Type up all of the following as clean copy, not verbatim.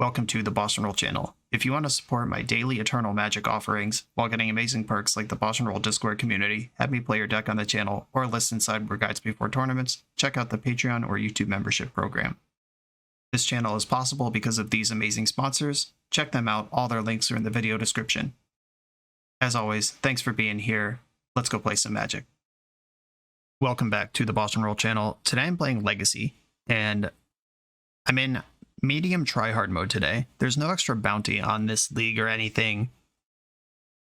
Welcome to the BoshNRoll channel. If you want to support my daily Eternal Magic offerings while getting amazing perks like the BoshNRoll Discord community, have me play your deck on the channel, or listen sideboard guides before tournaments, check out the Patreon or YouTube membership program. This channel is possible because of these amazing sponsors. Check them out, all their links are in the video description. As always, thanks for being here. Let's go play some Magic. Welcome back to the BoshNRoll channel. Today I'm playing Legacy, and I'm in medium tryhard mode today. There's no extra bounty on this league or anything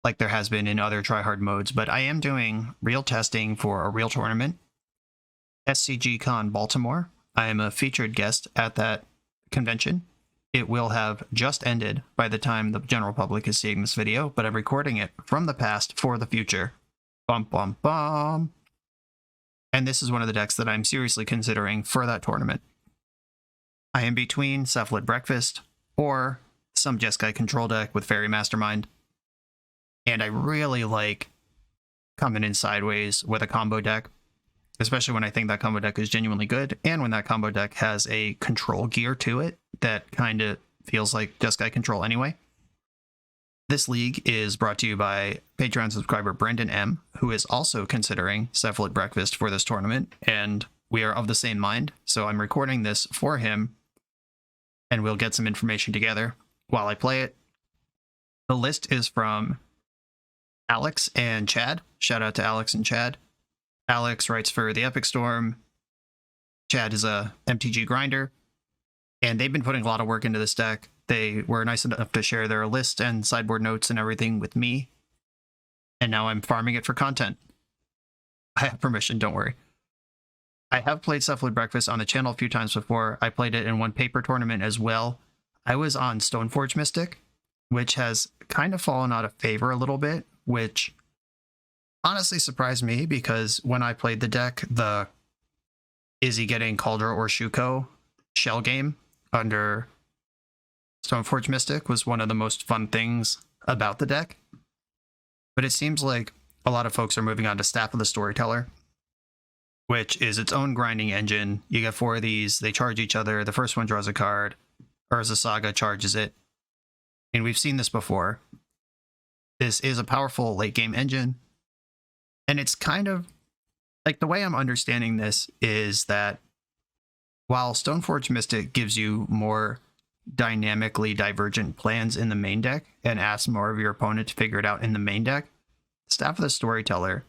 like there has been in other tryhard modes, but I am doing real testing for a real tournament, SCG Con Baltimore. I am a featured guest at that convention. It will have just ended by the time the general public is seeing this video, but I'm recording it from the past for the future. Bum, bum, bum. And this is one of the decks that I'm seriously considering for that tournament. I am between Cephalid Breakfast or some Jeskai control deck with Fairy Mastermind. And I really like coming in sideways with a combo deck, especially when I think that combo deck is genuinely good, and when that combo deck has a control gear to it that kind of feels like Jeskai control anyway. This league is brought to you by Patreon subscriber Brendan M, who is also considering Cephalid Breakfast for this tournament, and we are of the same mind, so I'm recording this for him, and we'll get some information together while I play it. The list is from Alex and Chad. Shout out to Alex and Chad. Alex writes for the Epic Storm. Chad is a MTG grinder, and they've been putting a lot of work into this deck. They were nice enough to share their list and sideboard notes and everything with me, and now I'm farming it for content. I have permission, don't worry. I have played Cephalid Breakfast on the channel a few times before. I played it in one paper tournament as well. I was on Stoneforge Mystic, which has kind of fallen out of favor a little bit, which honestly surprised me because when I played the deck, the is he getting Cauldron or Shuko shell game under Stoneforge Mystic was one of the most fun things about the deck. But it seems like a lot of folks are moving on to Staff of the Storyteller, which is its own grinding engine. You get 4 of these, they charge each other. The first one draws a card, Urza Saga charges it. And we've seen this before. This is a powerful late game engine. And it's kind of like, the way I'm understanding this is that while Stoneforge Mystic gives you more dynamically divergent plans in the main deck and asks more of your opponent to figure it out in the main deck, Staff of the Storyteller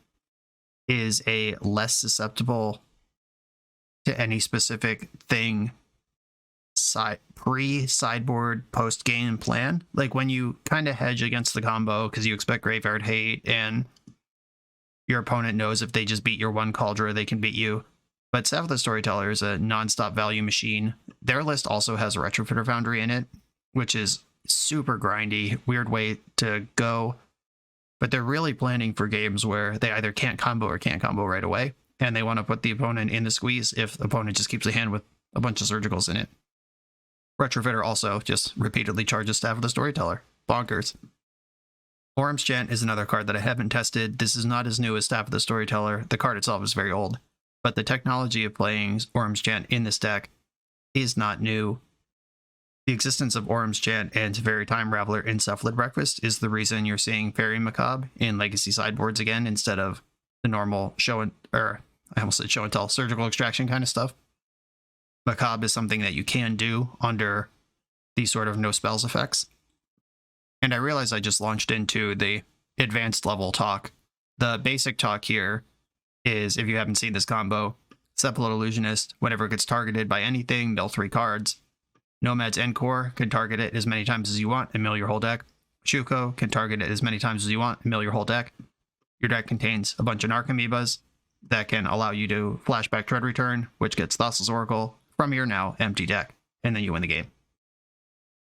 is a less susceptible to any specific thing pre-sideboard post-game plan. Like when you kind of hedge against the combo because you expect Graveyard Hate and your opponent knows if they just beat your one Cauldron, they can beat you. But Staff of the Storyteller is a non-stop value machine. Their list also has a Retrofitter Foundry in it, which is super grindy, weird way to go. But they're really planning for games where they either can't combo or can't combo right away, and they want to put the opponent in the squeeze if the opponent just keeps a hand with a bunch of surgicals in it. Retrofitter also just repeatedly charges Staff of the Storyteller. Bonkers. Orum's Chant is another card that I haven't tested. This is not as new as Staff of the Storyteller. The card itself is very old, but the technology of playing Orum's Chant in this deck is not new. The existence of Orum's Chant and Fairy Time Raveler in Cephalid Breakfast is the reason you're seeing Fairy Macabre in Legacy sideboards again instead of the normal I almost said show and tell, surgical extraction kind of stuff. Macabre is something that you can do under these sort of no spells effects. And I realize I just launched into the advanced level talk. The basic talk here is, if you haven't seen this combo, Cephalid Illusionist, whenever it gets targeted by anything, mill 3 cards. Nomad's En-Kor can target it as many times as you want and mill your whole deck. Shuko can target it as many times as you want and mill your whole deck. Your deck contains a bunch of Narc Amoebas that can allow you to flashback Dread Return, which gets Thassa's Oracle from your now empty deck, and then you win the game.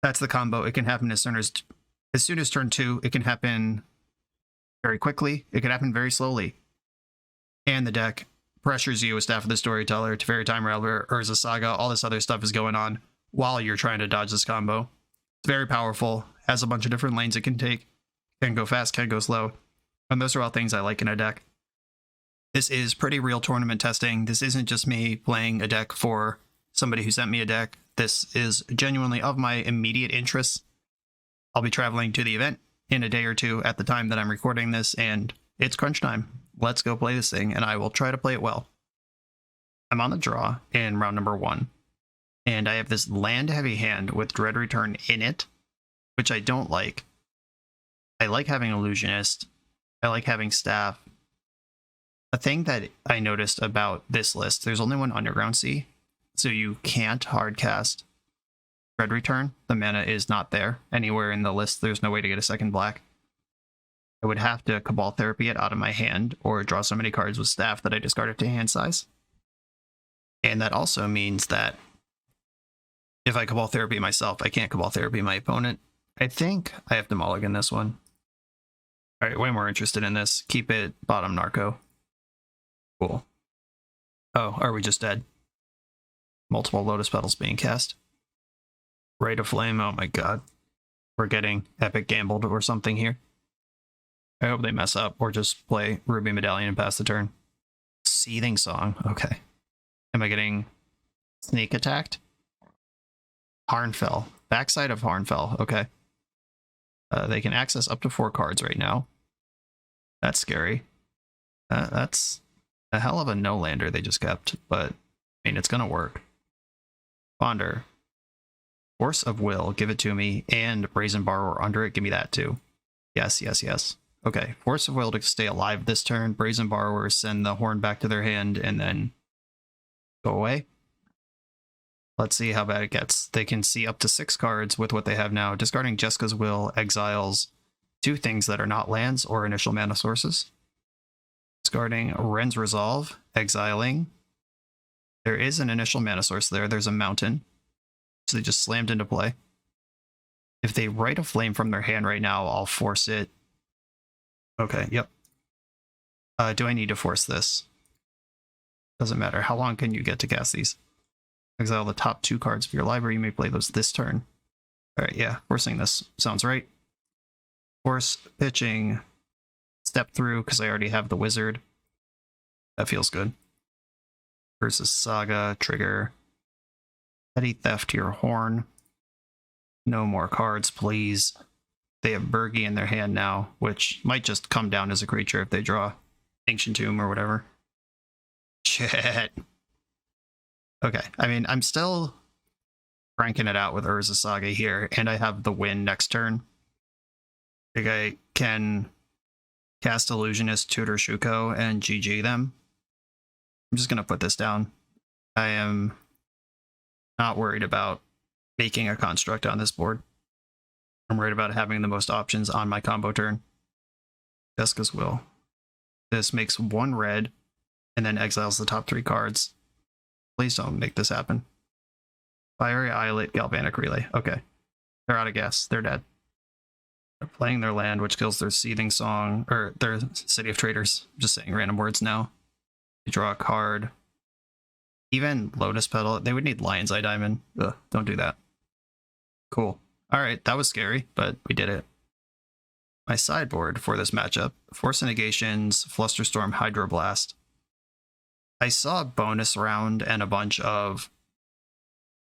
That's the combo. It can happen as soon as turn 2. It can happen very quickly. It can happen very slowly. And the deck pressures you with Staff of the Storyteller, to Fairy Time Raveler, Urza Saga, all this other stuff is going on while you're trying to dodge this combo. It's very powerful, has a bunch of different lanes it can take, can go fast, can go slow, and those are all things I like in a deck. This is pretty real tournament testing. This isn't just me playing a deck for somebody who sent me a deck. this is genuinely of my immediate interest. I'll be traveling to the event in a day or two at the time that I'm recording this, and it's crunch time. Let's go play this thing, and I will try to play it well. I'm on the draw in round number 1, and I have this land-heavy hand with Dread Return in it, which I don't like. I like having Illusionist. I like having Staff. A thing that I noticed about this list, there's only one Underground Sea, so you can't hardcast Dread Return. The mana is not there anywhere in the list. There's no way to get a second black. I would have to Cabal Therapy it out of my hand or draw so many cards with Staff that I discard it to hand size. And that also means that if I Cabal Therapy myself, I can't Cabal Therapy my opponent. I think I have to mulligan this one. All right, way more interested in this. Keep it bottom Narco. Cool. Oh, are we just dead? Multiple Lotus Petals being cast. Rite of Flame, oh my god. We're getting epic gambled or something here. I hope they mess up or just play Ruby Medallion and pass the turn. Seething Song, okay. Am I getting sneak attacked? Harnfell. Backside of Harnfell, okay. They can access up to 4 cards right now. That's scary. That's a hell of a no-lander they just kept, but I mean, it's gonna work. Ponder. Force of Will, give it to me, and Brazen Borrower under it, give me that too. Yes, yes, yes. Okay, Force of Will to stay alive this turn, Brazen Borrower, send the horn back to their hand, and then go away. Let's see how bad it gets. They can see up to 6 cards with what they have now. Discarding Jessica's Will exiles 2 things that are not lands or initial mana sources. Discarding Ren's Resolve, exiling. There is an initial mana source there. There's a mountain. So they just slammed into play. If they Rite of Flame from their hand right now, I'll force it. Okay, yep. Do I need to force this? Doesn't matter. How long can you get to cast these? Exile the top 2 cards of your library. You may play those this turn. Alright, yeah. Forcing this sounds right. Force pitching. Step through, because I already have the wizard. That feels good. Versus Saga, trigger. Petty Theft to your horn. No more cards, please. They have Burgi in their hand now, which might just come down as a creature if they draw Ancient Tomb or whatever. Shit. Okay, I mean, I'm still cranking it out with Urza Saga here, and I have the win next turn. I think I can cast Illusionist, Tutor Shuko, and GG them. I'm just going to put this down. I am not worried about making a construct on this board. I'm worried about having the most options on my combo turn. Jessica's Will. This makes 1 red, and then exiles the top 3 cards. Please don't make this happen. Fiery Islet, Galvanic Relay. Okay. They're out of gas. They're dead. They're playing their land, which kills their Seething Song, or their City of Traders. I'm just saying random words now. They draw a card. Even Lotus Petal. They would need Lion's Eye Diamond. Ugh, don't do that. Cool. Alright, that was scary, but we did it. My sideboard for this matchup. Force of Negations, Flusterstorm, Hydroblast. I saw a bonus round and a bunch of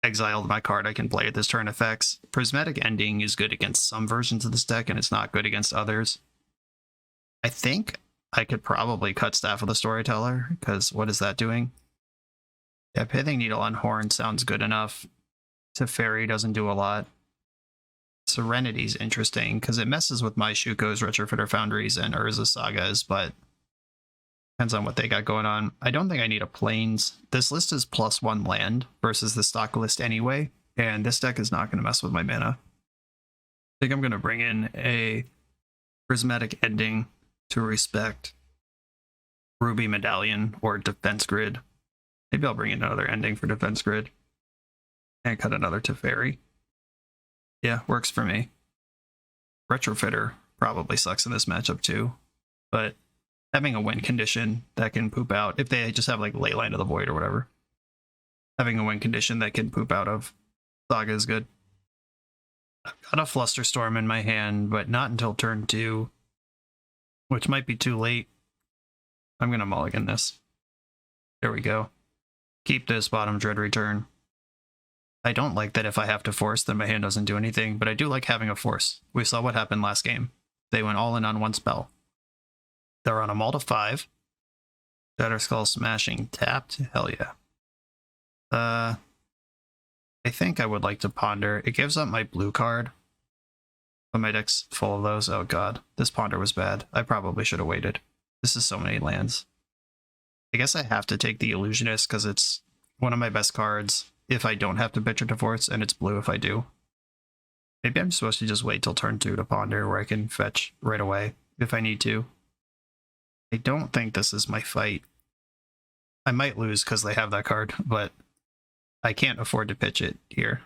exiled my card I can play at this turn effects. Prismatic Ending is good against some versions of this deck, and it's not good against others. I think I could probably cut Staff of the Storyteller, because what is that doing? Yeah, Pithing Needle on Horn sounds good enough. Teferi doesn't do a lot. Serenity's interesting, because it messes with my Shuko's, Retrofitter Foundries, and Urza Sagas, but depends on what they got going on. I don't think I need a Plains. This list is +1 land versus the stock list anyway, and this deck is not going to mess with my mana. I think I'm going to bring in a Prismatic Ending to respect Ruby Medallion or Defense Grid. Maybe I'll bring in another ending for Defense Grid. And cut another Teferi. Yeah, works for me. Retrofitter probably sucks in this matchup too, but having a win condition that can poop out, if they just have like Leyline of the Void or whatever, having a win condition that can poop out of Saga is good. I've got a Flusterstorm in my hand, but not until turn 2, which might be too late. I'm going to mulligan this. There we go. Keep this bottom Dread Return. I don't like that if I have to force, then my hand doesn't do anything, but I do like having a force. We saw what happened last game. They went all in on one spell. They're on a Maul to 5. Shatter Skull Smashing tapped. Hell yeah. I think I would like to Ponder. It gives up my blue card. But my deck's full of those. Oh god. This Ponder was bad. I probably should have waited. This is so many lands. I guess I have to take the Illusionist because it's one of my best cards if I don't have to bitch it to force, and it's blue if I do. Maybe I'm supposed to just wait till turn 2 to Ponder where I can fetch right away if I need to. I don't think this is my fight. I might lose because they have that card, but I can't afford to pitch it here.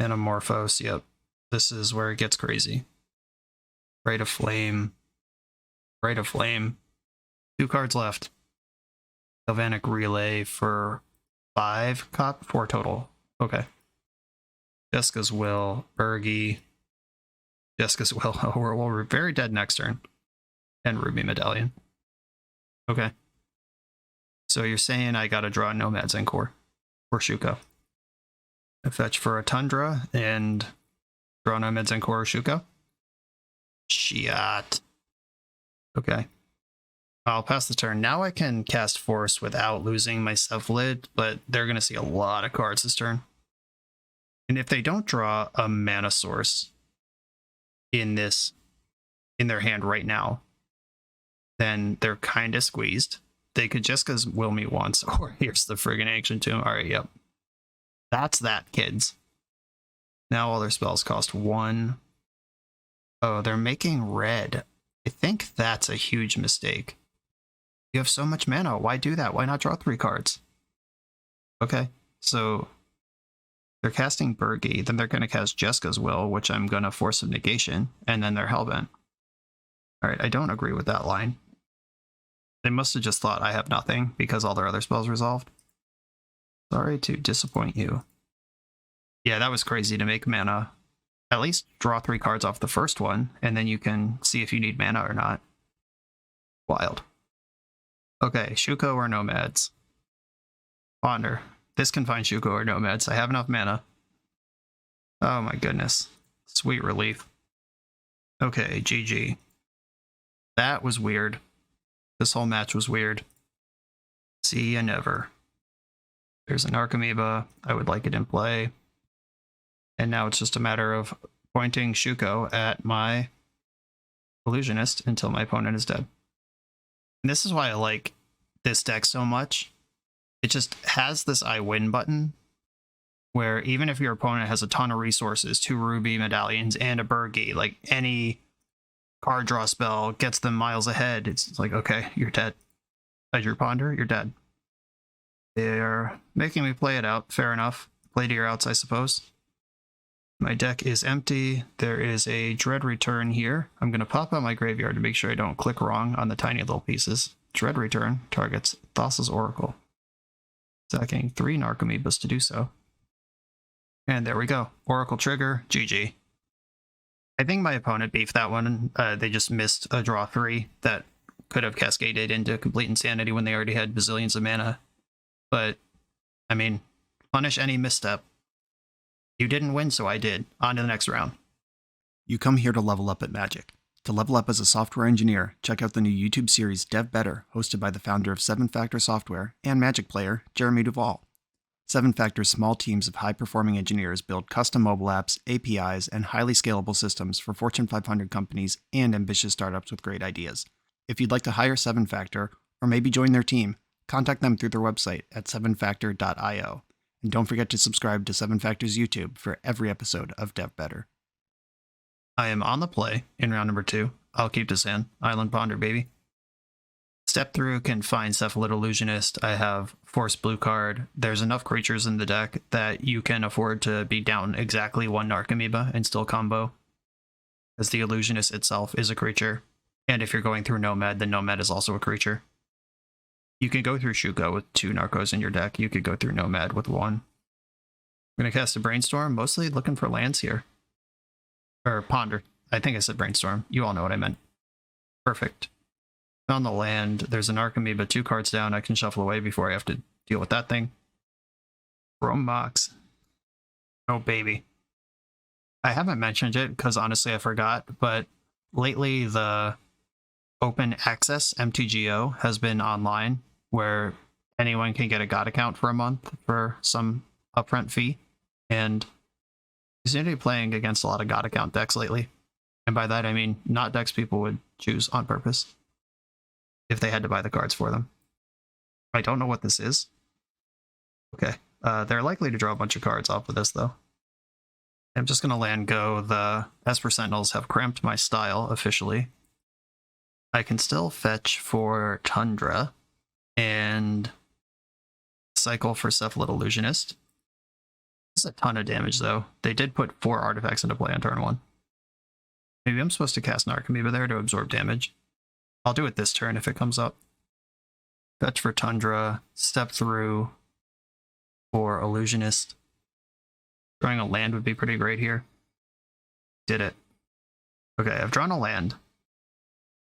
Anamorphose, yep. This is where it gets crazy. Rite of Flame. Rite of Flame. 2 cards left. Galvanic Relay for 5 cop, 4 total. Okay. Jessica's Will, Bergie. Jessica's Will. Oh, we're very dead next turn. And Ruby Medallion. Okay. So you're saying I gotta draw Nomad's En-Kor or Shuko. I fetch for a Tundra and draw Nomad's En-Kor or Shuko. Shit. Okay. I'll pass the turn. Now I can cast Force without losing my Cephalid, but they're going to see a lot of cards this turn. And if they don't draw a mana source in their hand right now, then they're kind of squeezed. They could just will me once, or here's the friggin' Ancient Tomb. Alright, yep. That's that, kids. Now all their spells cost 1. Oh, they're making red. I think that's a huge mistake. You have so much mana. Why do that? Why not draw 3 cards? Okay, so they're casting Bergie, then they're going to cast Jessica's Will, which I'm going to force a negation, and then they're Hellbent. Alright, I don't agree with that line. They must have just thought I have nothing because all their other spells resolved. Sorry to disappoint you. Yeah, that was crazy to make mana. At least draw 3 cards off the first one, and then you can see if you need mana or not. Wild. Okay, Shuko or Nomads? Ponder. This can find Shuko or Nomads. I have enough mana. Oh my goodness. Sweet relief. Okay, GG. That was weird. This whole match was weird. See ya never. There's an Archimeeba. I would like it in play. And now it's just a matter of pointing Shuko at my Illusionist until my opponent is dead. And this is why I like this deck so much. It just has this I win button where even if your opponent has a ton of resources, 2 Ruby Medallions and a Bergie, like any card draw spell gets them miles ahead, it's like, okay, you're dead. I drew Ponder, you're dead. They're making me play it out, fair enough. Play to your outs, I suppose. My deck is empty. There is a Dread Return here. I'm going to pop out my graveyard to make sure I don't click wrong on the tiny little pieces. Dread Return targets Thassa's Oracle. Sacking 3 Narcomoebas to do so. And there we go. Oracle trigger, GG. I think my opponent beefed that one. They just missed a draw 3 that could have cascaded into complete insanity when they already had bazillions of mana. But, I mean, punish any misstep. You didn't win, so I did. On to the next round. You come here to level up at Magic. To level up as a software engineer, check out the new YouTube series Dev Better, hosted by the founder of 7-Factor Software and Magic player, Jeremy Duvall. 7-Factor's small teams of high-performing engineers build custom mobile apps, APIs, and highly scalable systems for Fortune 500 companies and ambitious startups with great ideas. If you'd like to hire 7-Factor, or maybe join their team, contact them through their website at 7factor.io. And don't forget to subscribe to 7-Factor's YouTube for every episode of Dev Better. I am on the play in round number 2. I'll keep this in. Island Ponder, baby. Step through can find Cephalid Illusionist. I have Force Blue card. There's enough creatures in the deck that you can afford to be down exactly 1 Narcomoeba and still combo, as the Illusionist itself is a creature. And if you're going through Nomad, then Nomad is also a creature. You can go through Shuko with 2 Narcos in your deck. You could go through Nomad with 1. I'm going to cast a Brainstorm, mostly looking for lands here. Or Ponder. I think I said Brainstorm. You all know what I meant. Perfect. Found the land. There's an Archimeeba, 2 cards down. I can shuffle away before I have to deal with that thing. Chrome Mox. Oh, baby. I haven't mentioned it because honestly I forgot, but lately the open access MTGO has been online where anyone can get a God account for a month for some upfront fee. And I seem to be playing against a lot of God account decks lately. And by that I mean not decks people would choose on purpose if they had to buy the cards for them. I don't know what this is. Okay. They're likely to draw a bunch of cards off of this, though. I'm just going to land go. The Esper Sentinels have cramped my style officially. I can still fetch for Tundra and cycle for Cephalid Illusionist. This is a ton of damage, though. They did put 4 artifacts into play on turn 1. Maybe I'm supposed to cast Narcomoeba there to absorb damage. I'll do it this turn if it comes up. Fetch for Tundra, step through for Illusionist. Drawing a land would be pretty great here. Did it. Okay, I've drawn a land,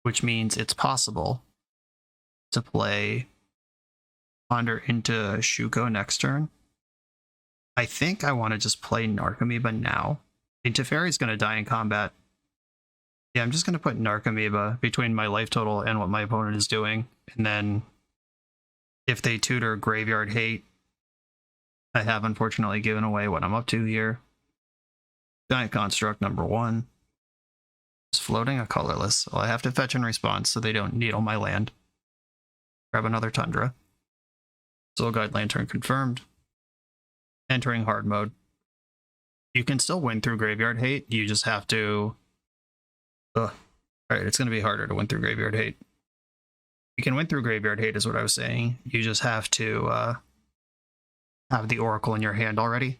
which means it's possible to play Ponder into Shuko next turn. I think I want to just play Narcomoeba now. Teferi's going to die in combat. Yeah, I'm just going to put Narcomoeba between my life total and what my opponent is doing. And then if they tutor Graveyard Hate, I have unfortunately given away what I'm up to here. Giant Construct number 1. Just floating a colorless. Well, I have to fetch in response so they don't needle my land. Grab another Tundra. Soul Guide Lantern confirmed. Entering hard mode. You can still win through Graveyard Hate. You just have to... Alright, it's going to be harder to win through Graveyard Hate. You can win through Graveyard Hate is what I was saying. You just have to have the Oracle in your hand already,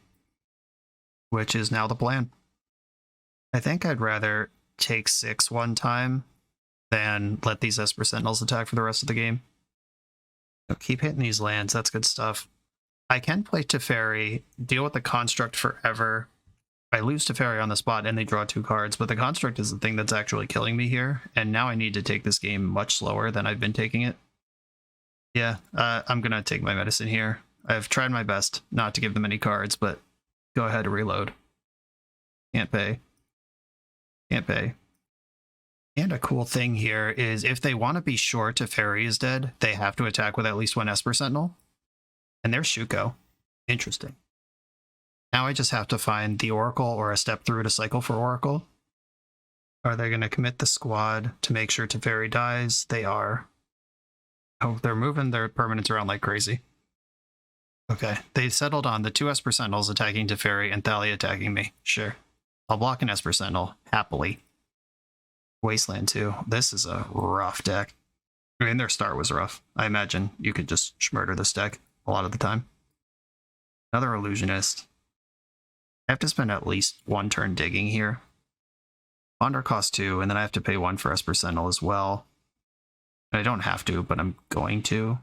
which is now the plan. I think I'd rather take 6 one time than let these Esper Sentinels attack for the rest of the game. So keep hitting these lands, that's good stuff. I can play Teferi, deal with the Construct forever. I lose Teferi on the spot and they draw 2 cards, but the Construct is the thing that's actually killing me here, and now I need to take this game much slower than I've been taking it. Yeah, I'm gonna take my medicine here. I've tried my best not to give them any cards, but go ahead and reload. Can't pay. Can't pay. And a cool thing here is if they want to be sure Teferi is dead, they have to attack with at least 1 Esper Sentinel. And there's Shuko. Interesting. Now I just have to find the Oracle or a step through to cycle for Oracle. Are they going to commit the squad to make sure Teferi dies? They are. Oh, they're moving their permanents around like crazy. Okay, they settled on the 2 Esper Sentinels attacking Teferi and Thalia attacking me. Sure. I'll block an Esper Sentinel, happily. Wasteland 2. This is a rough deck. I mean, their start was rough. I imagine you could just schmurder this deck a lot of the time. Another Illusionist. I have to spend at least 1 turn digging here. Ponder costs 2, and then I have to pay 1 for Esper Sentinel as well. I don't have to, but I'm going to.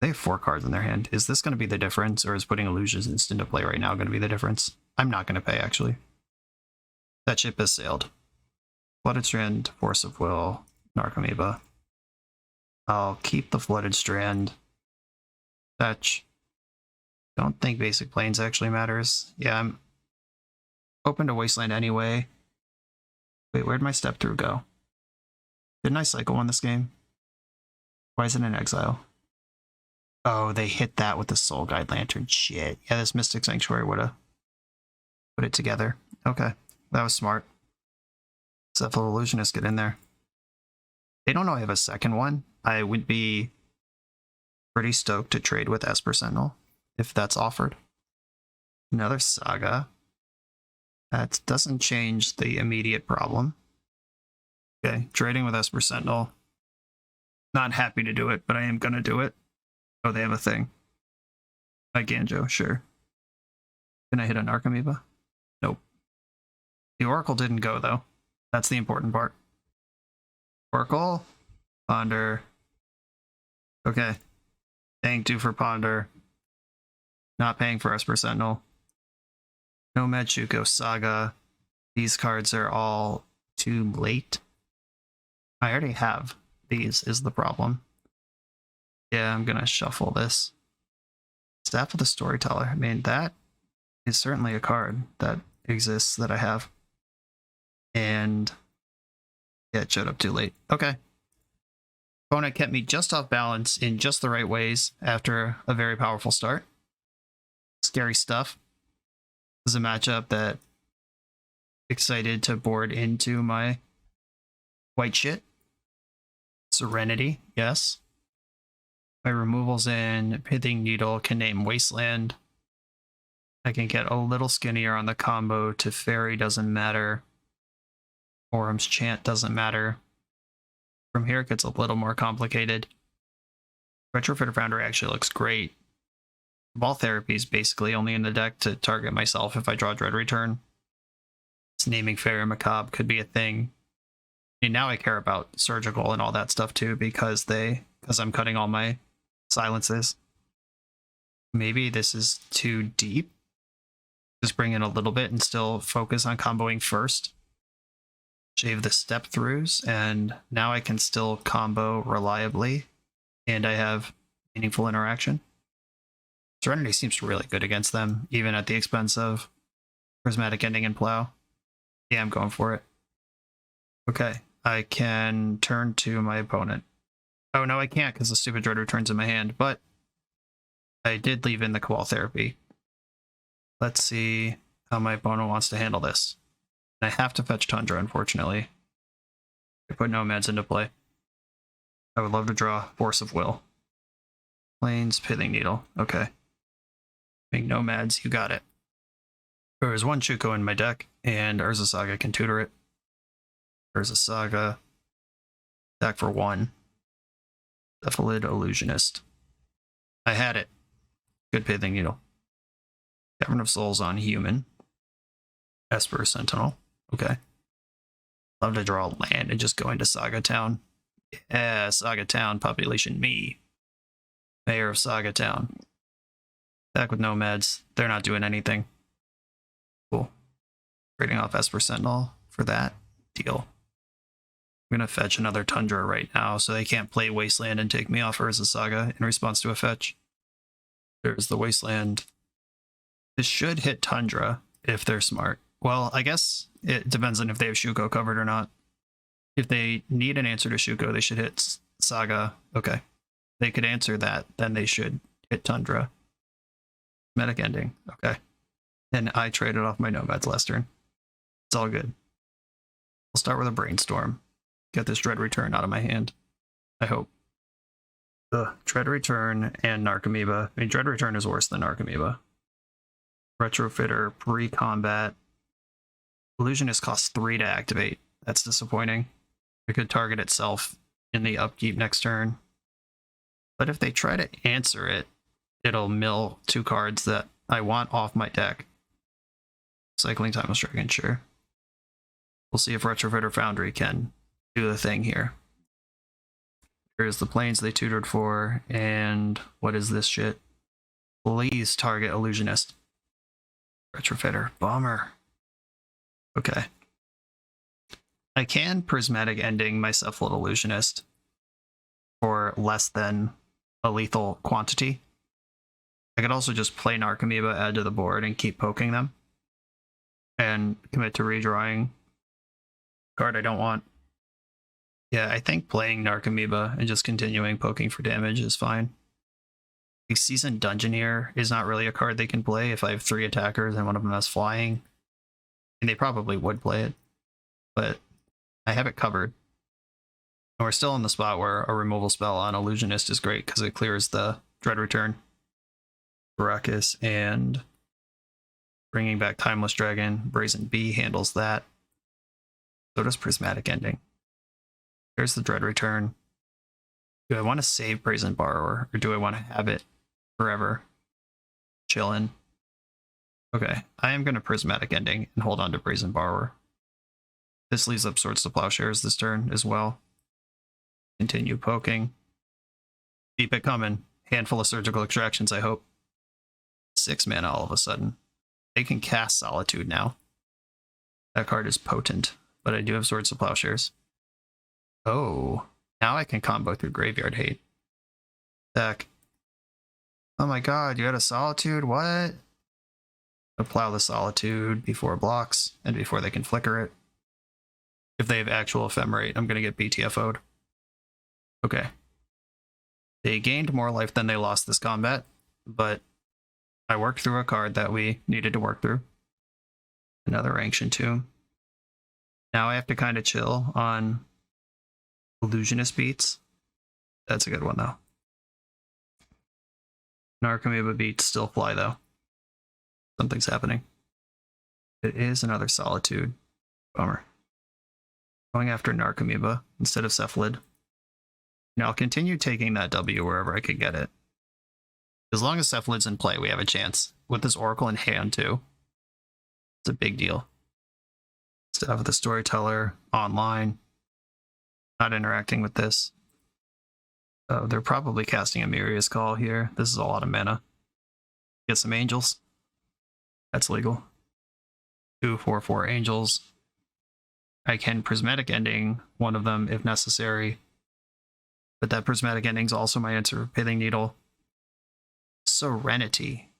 They have 4 cards in their hand. Is this going to be the difference, or is putting Illusionist into play right now going to be the difference? I'm not going to pay, actually. That ship has sailed. Flooded Strand, Force of Will, Narcomoeba. I'll keep the Flooded Strand. Fetch. Don't think Basic Plains actually matters. Yeah, I'm open to Wasteland anyway. Wait, where'd my step through go? Didn't I cycle on this game? Why is it in exile? Oh, they hit that with the Soul Guide Lantern. Shit. Yeah, this Mystic Sanctuary would have put it together. Okay, that was smart. Cephalid Illusionist, get in there. They don't know I have a second one. I would be pretty stoked to trade with Esper Sentinel if that's offered. Another Saga. That doesn't change the immediate problem. Okay, trading with Esper Sentinel. Not happy to do it, but I am going to do it. Oh, they have a thing. Ganjo, sure. Can I hit a Narcomoeba? Nope. The Oracle didn't go, though. That's the important part. Oracle. Ponder. Okay. Paying 2 for Ponder. Not paying for Esper Sentinel. Nomad Shuko Saga. These cards are all too late. I already have these, is the problem. Yeah, I'm gonna shuffle this. Staff of the Storyteller. I mean, that is certainly a card that exists that I have. And yeah, it showed up too late. Okay. Opponent kept me just off balance in just the right ways after a very powerful start. Scary stuff. This is a matchup that excited to board into my white shit. Serenity, yes. My removals in Pithing Needle can name Wasteland. I can get a little skinnier on the combo to Fairy, doesn't matter. Orum's Chant doesn't matter. From here it gets a little more complicated. Retrofitter Foundry actually looks great. Ball Therapy is basically only in the deck to target myself if I draw Dread Return. This naming Fairy Macabre could be a thing. And now I care about Surgical and all that stuff too because I'm cutting all my silences. Maybe this is too deep. Just bring in a little bit and still focus on comboing first. Shave the step throughs, and now I can still combo reliably, and I have meaningful interaction. Serenity seems really good against them, even at the expense of Prismatic Ending and Plow. Yeah, I'm going for it. Okay, I can turn to my opponent. Oh, no, I can't because the stupid Dread Return's in my hand, but I did leave in the Cabal Therapy. Let's see how my opponent wants to handle this. I have to fetch Tundra, unfortunately. I put Nomads into play. I would love to draw Force of Will. Plains, Pithing Needle. Okay. Make Nomads, you got it. There is one Shuko in my deck, and Urza Saga can tutor it. Urza Saga. Deck for 1. Cephalid, Illusionist. I had it. Good Pithing Needle. Cavern of Souls on Human. Esper, Sentinel. Okay. Love to draw land and just go into Saga Town. Yeah, Saga Town, population me. Mayor of Saga Town. Back with Nomads. They're not doing anything. Cool. Trading off Esper Sentinel for that. Deal. I'm going to fetch another Tundra right now, so they can't play Wasteland and take me off Urza Saga in response to a fetch. There's the Wasteland. This should hit Tundra if they're smart. Well, I guess it depends on if they have Shuko covered or not. If they need an answer to Shuko, they should hit Saga. Okay. They could answer that, then they should hit Tundra. Medic Ending. Okay. And I traded off my Nomads last turn. It's all good. I'll start with a Brainstorm. Get this Dread Return out of my hand. I hope. Ugh. Dread Return and Narcomoeba. I mean, Dread Return is worse than Narcomoeba. Retrofitter, pre-combat. Illusionist costs 3 to activate. That's disappointing. It could target itself in the upkeep next turn. But if they try to answer it, it'll mill 2 cards that I want off my deck. Cycling Timeless Dragon, sure. We'll see if Retrofitter Foundry can do the thing here. Here's the planes they tutored for, and what is this shit? Please target Illusionist. Retrofitter. Bummer. Okay. I can Prismatic Ending my Cephalid Illusionist for less than a lethal quantity. I could also just play Narcomoeba, add to the board, and keep poking them. And commit to redrawing card I don't want. Yeah, I think playing Narcomoeba and just continuing poking for damage is fine. Like Seasoned Dungeoneer is not really a card they can play if I have 3 attackers and one of them has flying. And they probably would play it, but I have it covered. And we're still in the spot where a removal spell on Illusionist is great because it clears the Dread Return. Baracus and bringing back Timeless Dragon. Brazen Bee handles that. So does Prismatic Ending. There's the Dread Return. Do I want to save Brazen Borrower, or do I want to have it forever? Chillin'. Okay, I am going to Prismatic Ending and hold on to Brazen Borrower. This leaves up Swords to Plowshares this turn as well. Continue poking. Keep it coming. Handful of Surgical Extractions, I hope. 6 mana all of a sudden. They can cast Solitude now. That card is potent, but I do have Swords to Plowshares. Oh, now I can combo through Graveyard Hate. Deck. Oh my god, you got a Solitude? What? Plow the Solitude before blocks and before they can flicker it. If they have actual ephemerate, I'm going to get BTFO'd. Okay. They gained more life than they lost this combat, but I worked through a card that we needed to work through. Another Ancient Tomb. Now I have to kind of chill on Illusionist beats. That's a good one, though. Narcomoeba beats still fly, though. Something's happening. It is another Solitude. Bummer. Going after Narcomoeba instead of Cephalid. Now I'll continue taking that W wherever I can get it. As long as Cephalid's in play, we have a chance. With this Oracle in hand, too. It's a big deal. Stuff with the Storyteller online. Not interacting with this. They're probably casting a Miria's Call here. This is a lot of mana. Get some Angels. That's legal. 2/4/4 Angels. I can Prismatic Ending one of them if necessary. But that Prismatic Ending is also my answer for Pithing Needle. Serenity.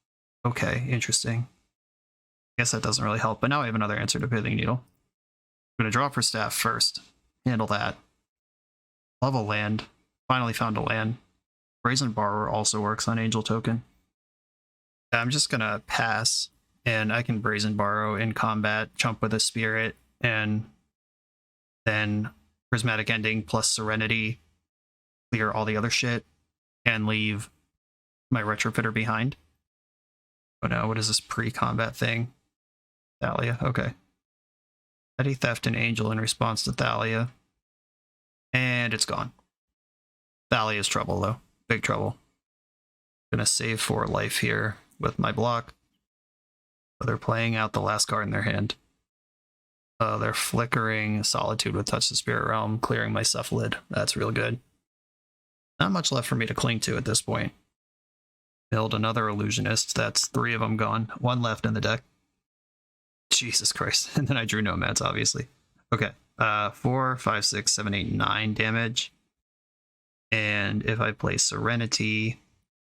Okay, interesting. I guess that doesn't really help, but now I have another answer to Pithing Needle. I'm going to draw for Staff first. Handle that. Love a land. Finally found a land. Brazen Borrower also works on Angel Token. I'm just going to pass, and I can Brazen Borrow in combat, jump with a Spirit, and then Prismatic Ending plus Serenity, clear all the other shit, and leave my Retrofitter behind. Oh no, what is this pre-combat thing? Thalia, okay. Petty Theft and Angel in response to Thalia. And it's gone. Thalia's trouble, though. Big trouble. Gonna save 4 life here with my block. So they're playing out the last card in their hand. They're flickering Solitude with Touch the Spirit Realm, clearing my Cephalid. That's real good. Not much left for me to cling to at this point. Build another Illusionist. That's 3 of them gone. 1 left in the deck. Jesus Christ. And then I drew Nomads, obviously. Okay. 4, 5, 6, 7, 8, 9 damage. And if I play Serenity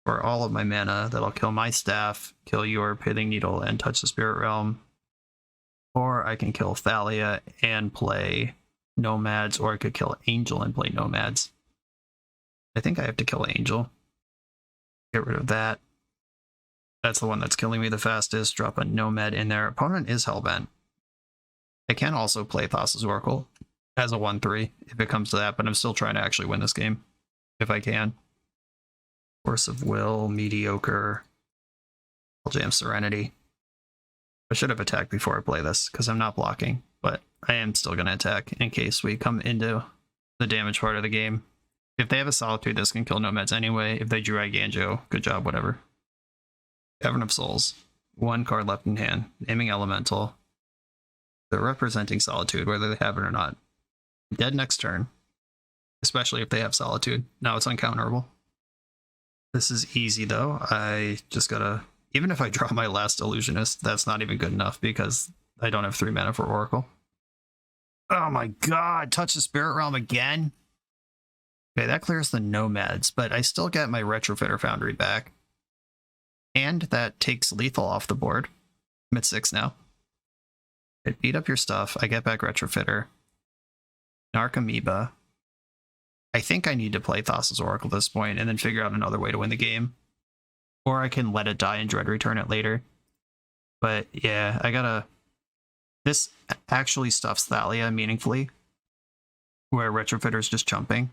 for all of my mana, that'll kill my Staff, kill your Pithing Needle, and Touch the Spirit Realm. Or I can kill Thalia and play Nomads, or I could kill Angel and play Nomads. I think I have to kill Angel. Get rid of that. That's the one that's killing me the fastest. Drop a Nomad in there. Opponent is Hellbent. I can also play Thassa's Oracle as a 1/3 if it comes to that, but I'm still trying to actually win this game if I can. Force of Will, mediocre. I'll jam Serenity. I should have attacked before I play this because I'm not blocking, but I am still going to attack in case we come into the damage part of the game. If they have a Solitude, this can kill Nomads anyway. If they drew Iganjo, good job, whatever. Cavern of Souls. 1 card left in hand. Naming Elemental. They're representing Solitude, whether they have it or not. Dead next turn. Especially if they have Solitude. Now it's uncounterable. This is easy, though. I just gotta... Even if I draw my last Illusionist, that's not even good enough because I don't have 3 mana for Oracle. Oh my god! Touch the Spirit Realm again? Okay, that clears the Nomads, but I still get my Retrofitter Foundry back. And that takes Lethal off the board. I'm at 6 now. It beat up your stuff. I get back Retrofitter. Narcomoeba. I think I need to play Thassa's Oracle at this point and then figure out another way to win the game. Or I can let it die and Dread Return it later. But yeah, I gotta... This actually stuffs Thalia meaningfully. Where Retrofitter's just jumping.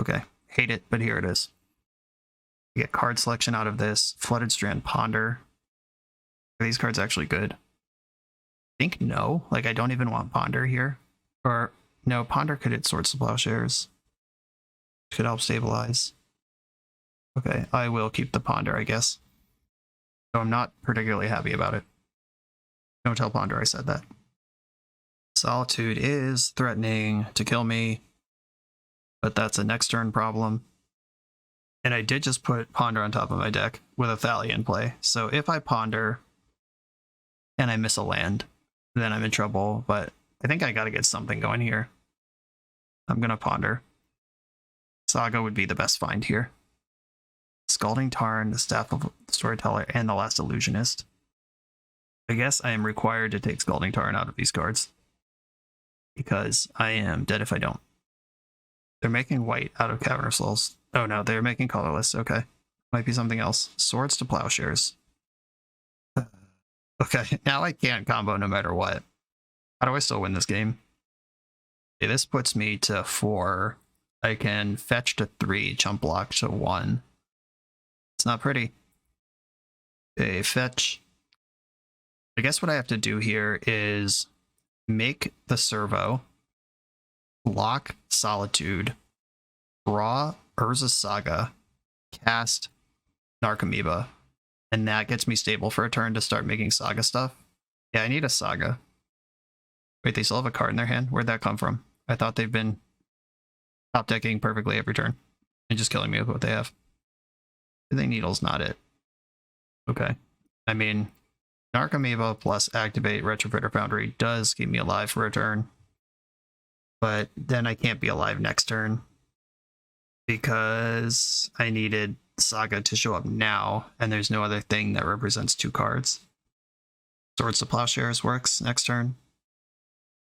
Okay, hate it, but here it is. You get card selection out of this. Flooded Strand, Ponder. Are these cards actually good? I think no. Like, I don't even want Ponder here. Or, no, Ponder could hit Swords to Plowshares. Could help stabilize. Okay, I will keep the Ponder, I guess. So I'm not particularly happy about it. Don't tell Ponder I said that. Solitude is threatening to kill me. But that's a next turn problem. And I did just put Ponder on top of my deck with a Thalia in play. So if I Ponder and I miss a land, then I'm in trouble. But I think I gotta get something going here. I'm gonna Ponder. Saga would be the best find here. Scalding Tarn, the Staff of the Storyteller, and the last Illusionist. I guess I am required to take Scalding Tarn out of these cards, because I am dead if I don't. They're making white out of Cavern of Souls. Oh no, they're making colorless. Okay. Might be something else. Swords to Plowshares. Okay, now I can't combo no matter what. How do I still win this game? Okay, this puts me to 4. I can fetch to 3, chump block to 1. It's not pretty. Okay, fetch. I guess what I have to do here is make the servo, block Solitude, draw Urza Saga, cast Narcomoeba, and that gets me stable for a turn to start making Saga stuff. Yeah, I need a Saga. Wait, they still have a card in their hand? Where'd that come from? I thought they've been top decking perfectly every turn and just killing me with what they have. I think Needle's not it. Okay. I mean, Narcomoeba plus activate Retrofitter Foundry does keep me alive for a turn. But then I can't be alive next turn because I needed Saga to show up now, and there's no other thing that represents 2 cards. Swords to Plowshares works next turn.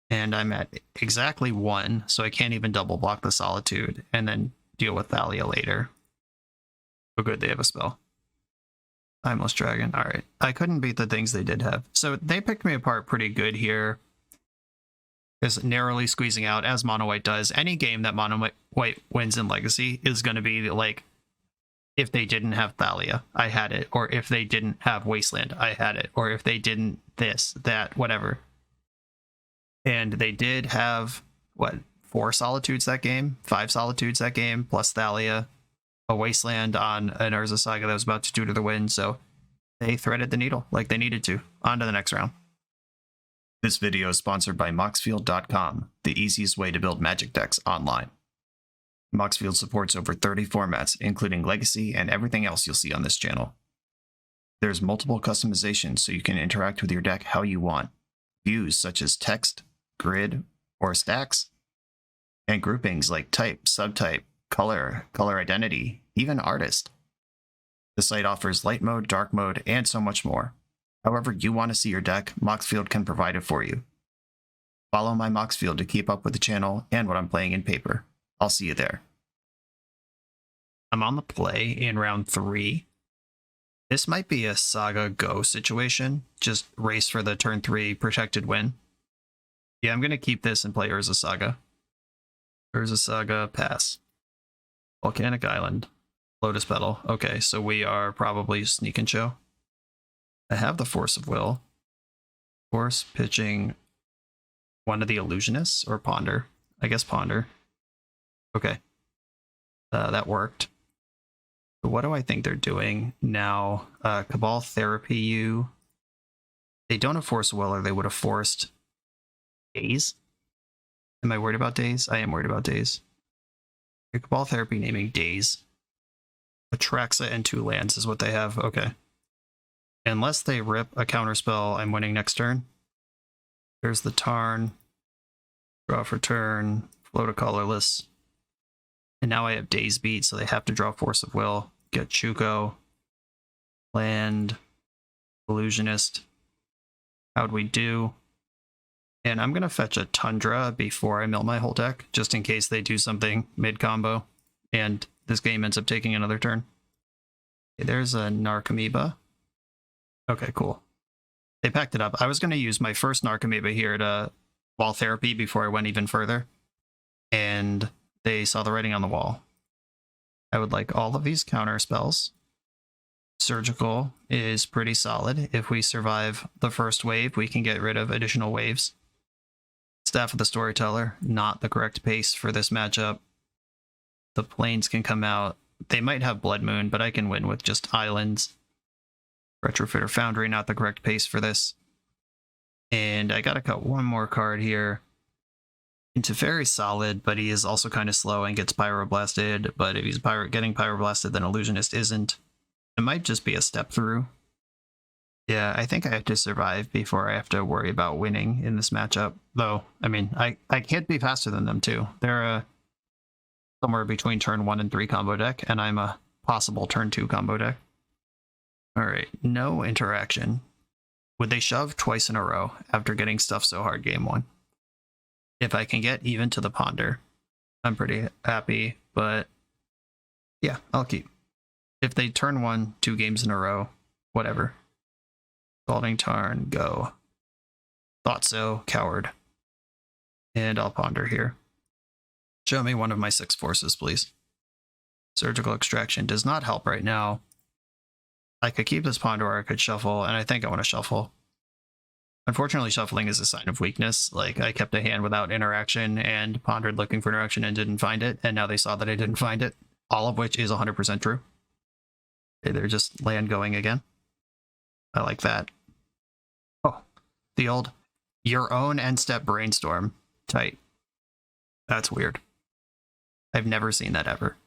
And I'm at exactly 1, so I can't even double block the Solitude and then deal with Thalia later. Oh good, they have a spell. Timeless Dragon. Alright. I couldn't beat the things they did have. So they picked me apart pretty good here. Is narrowly squeezing out, as Mono White does. Any game that Mono White wins in Legacy is going to be like, if they didn't have Thalia, I had it. Or if they didn't have Wasteland, I had it. Or if they didn't this, that, whatever. And they did have, what, 4 Solitudes that game? 5 Solitudes that game, plus Thalia. A Wasteland on an Urza Saga that was about to tutor the wind, so they threaded the needle like they needed to. On to the next round. This video is sponsored by Moxfield.com, the easiest way to build Magic decks online. Moxfield supports over 30 formats, including Legacy and everything else you'll see on this channel. There's multiple customizations so you can interact with your deck how you want. Views such as text, grid, or stacks, and groupings like type, subtype, color, color identity, even artist. The site offers light mode, dark mode, and so much more. However you want to see your deck, Moxfield can provide it for you. Follow my Moxfield to keep up with the channel and what I'm playing in paper. I'll see you there. I'm on the play in round 3. This might be a Saga Go situation. Just race for the turn 3 protected win. Yeah, I'm going to keep this and play Urza Saga. Urza Saga, pass. Volcanic Island. Lotus Petal. Okay, so we are probably Sneak and Show. I have the Force of Will. Force pitching one of the Illusionists or Ponder. I guess Ponder. Okay. That worked. So what do I think they're doing now? Cabal Therapy you. They don't have Force of Will, or they would have forced Days. Am I worried about Days? I am worried about Days. Cabal Therapy naming Days. Atraxa and 2 lands is what they have. Okay. Unless they rip a counterspell, I'm winning next turn. There's the Tarn. Draw for turn. Float a colorless. And now I have Days beat, so they have to draw Force of Will. Get Chuko. Land. Illusionist. How'd we do? And I'm going to fetch a Tundra before I mill my whole deck, just in case they do something mid-combo, and this game ends up taking another turn. Okay, there's a Narcomoeba. Okay, cool. They packed it up. I was going to use my first Narcomoeba here to wall therapy before I went even further, and they saw the writing on the wall. I would like all of these counter spells. Surgical is pretty solid. If we survive the first wave, we can get rid of additional waves. Staff of the Storyteller, not the correct pace for this matchup. The Plains can come out. They might have Blood Moon, but I can win with just Islands. Retrofitter Foundry, not the correct pace for this. And I gotta cut one more card here. Into very solid, but he is also kind of slow and gets Pyroblasted. But if he's getting Pyroblasted, then Illusionist isn't. It might just be a step through. Yeah, I think I have to survive before I have to worry about winning in this matchup. Though, I mean, I can't be faster than them too. They're somewhere between turn 1 and 3 combo deck, and I'm a possible turn 2 combo deck. Alright, no interaction. Would they shove twice in a row after getting stuffed so hard game 1? If I can get even to the ponder, I'm pretty happy, but yeah, I'll keep. If they turn 1 2 games in a row, whatever. Scalding Tarn, go. Thought so, coward. And I'll ponder here. Show me one of my 6 forces, please. Surgical Extraction does not help right now. I could keep this ponder or I could shuffle, and I think I want to shuffle. Unfortunately, shuffling is a sign of weakness. Like, I kept a hand without interaction and pondered looking for interaction and didn't find it, and now they saw that I didn't find it. All of which is 100% true. Okay, they're just land going again. I like that. Oh, the old your own end step brainstorm. Tight. That's weird. I've never seen that ever.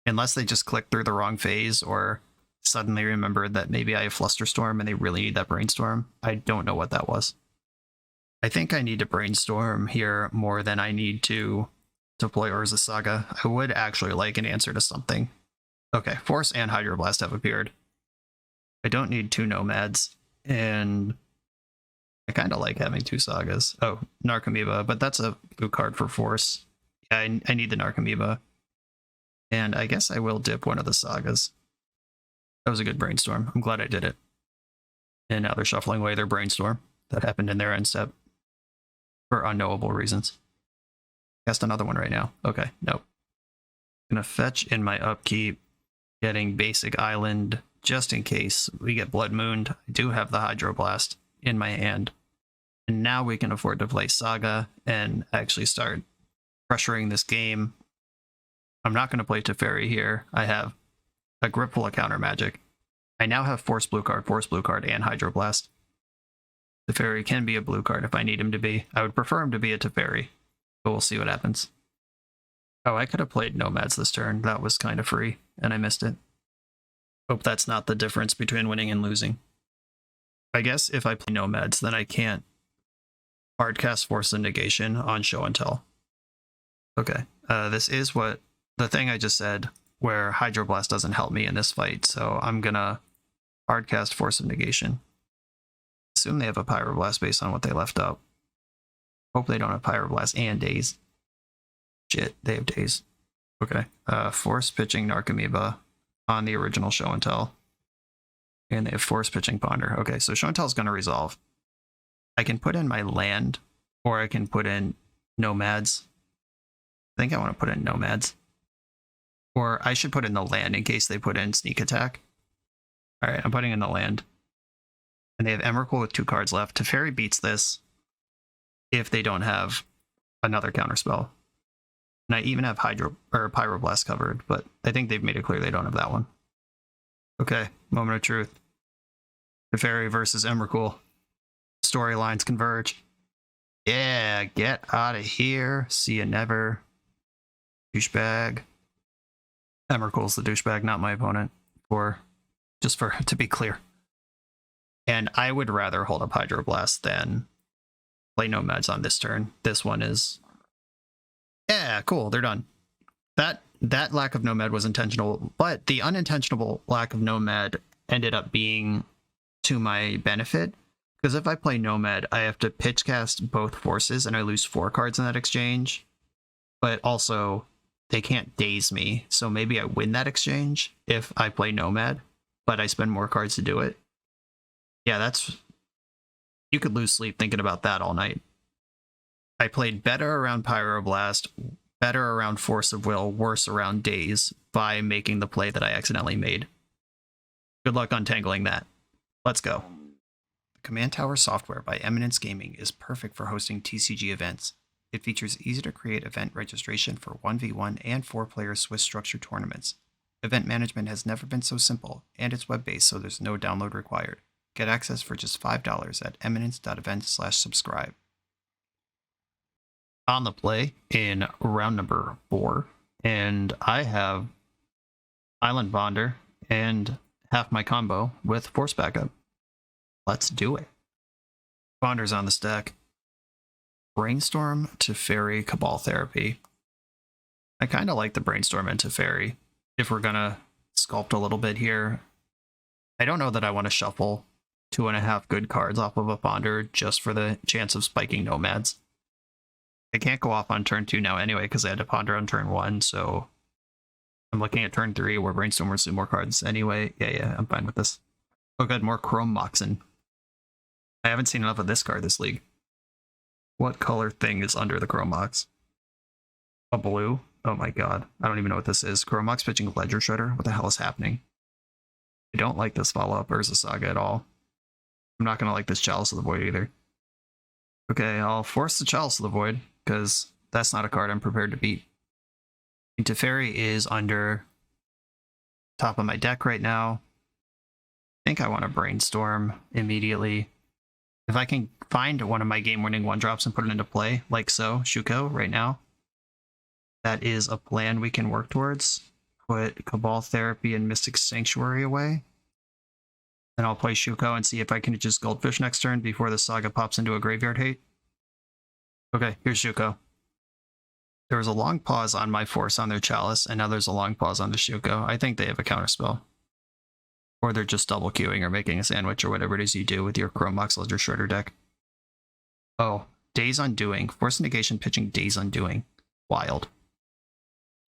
Unless they just clicked through the wrong phase or suddenly remembered that maybe I have Flusterstorm and they really need that brainstorm. I don't know what that was. I think I need to brainstorm here more than I need to deploy Urza Saga. I would actually like an answer to something. Okay, Force and Hydroblast have appeared. I don't need 2 Nomads, and I kind of like having 2 Sagas. Oh, Narcomoeba, but that's a blue card for Force. Yeah, I need the Narcomoeba. And I guess I will dip one of the Sagas. That was a good brainstorm. I'm glad I did it. And now they're shuffling away their brainstorm. That happened in their end step. For unknowable reasons. Cast another one right now. Okay, nope. Gonna fetch in my upkeep. Getting basic island just in case we get Blood Mooned. I do have the Hydroblast in my hand. And now we can afford to play Saga and actually start pressuring this game. I'm not going to play Teferi here. I have a grip full of counter magic. I now have Force blue card, and Hydroblast. Teferi can be a blue card if I need him to be. I would prefer him to be a Teferi, but we'll see what happens. Oh, I could have played Nomads this turn. That was kind of free, and I missed it. Hope that's not the difference between winning and losing. I guess if I play Nomads, then I can't hardcast Force of Negation on Show and Tell. Okay, this is what the thing I just said, where Hydroblast doesn't help me in this fight, so I'm gonna hardcast Force of Negation. Assume they have a Pyroblast based on what they left up. Hope they don't have Pyroblast and Daze. Shit, they have Daze. Okay, Force pitching Narcomoeba on the original Show and Tell. And they have Force pitching Ponder. Okay, so Show and Tell is going to resolve. I can put in my land, or I can put in Nomads. I think I want to put in Nomads. Or I should put in the land in case they put in Sneak Attack. Alright, I'm putting in the land. And they have Emrakul with 2 cards left. Teferi beats this if they don't have another counterspell. And I even have Pyroblast covered, but I think they've made it clear they don't have that one. Okay, moment of truth. Teferi versus Emrakul. Storylines converge. Yeah, get out of here. See you never. Douchebag. Emrakul's the douchebag, not my opponent. To be clear. And I would rather hold up Hydroblast than play Nomads on this turn. This one is... Yeah, cool, they're done. That lack of Nomad was intentional, but the unintentional lack of Nomad ended up being to my benefit. Because if I play Nomad, I have to pitch cast both forces and I lose 4 cards in that exchange. But also, they can't daze me, so maybe I win that exchange if I play Nomad, but I spend more cards to do it. Yeah, that's... You could lose sleep thinking about that all night. I played better around Pyroblast, better around Force of Will, worse around Daze by making the play that I accidentally made. Good luck untangling that. Let's go. The Command Tower software by Eminence Gaming is perfect for hosting TCG events. It features easy-to-create event registration for 1v1 and 4-player Swiss structured tournaments. Event management has never been so simple, and it's web-based, so there's no download required. Get access for just $5 at eminence.event/subscribe. On the play in round number 4, and I have Island Bonder and half my combo with Force Backup. Let's do it. Bonder's on the stack. Brainstorm, Teferi, Cabal Therapy. I kind of like the Brainstorm and Teferi. If we're gonna sculpt a little bit here, I don't know that I want to shuffle 2.5 good cards off of a Ponder just for the chance of spiking Nomads. I can't go off on turn 2 now anyway because I had to Ponder on turn 1, so I'm looking at turn 3 where Brainstormers do more cards anyway. Yeah, I'm fine with this. Oh good, more Chrome Moxen. I haven't seen enough of this card this league. What color thing is under the Chrome Mox? A blue? Oh my god. I don't even know what this is. Chrome Mox pitching Ledger Shredder? What the hell is happening? I don't like this follow-up Urza Saga at all. I'm not going to like this Chalice of the Void either. Okay, I'll force the Chalice of the Void, because that's not a card I'm prepared to beat. Teferi is under top of my deck right now. I think I want to Brainstorm immediately. If I can find one of my game-winning 1-drops and put it into play, like so, Shuko, right now, that is a plan we can work towards. Put Cabal Therapy and Mystic Sanctuary away. Then I'll play Shuko and see if I can just Goldfish next turn before the Saga pops into a Graveyard Hate. Okay, here's Shuko. There was a long pause on my Force on their Chalice, and now there's a long pause on the Shuko. I think they have a counterspell. Or they're just double queuing or making a sandwich or whatever it is you do with your Chrome Mox Ledger Shredder deck. Oh, Days Undoing. Force Negation pitching Days Undoing. Wild.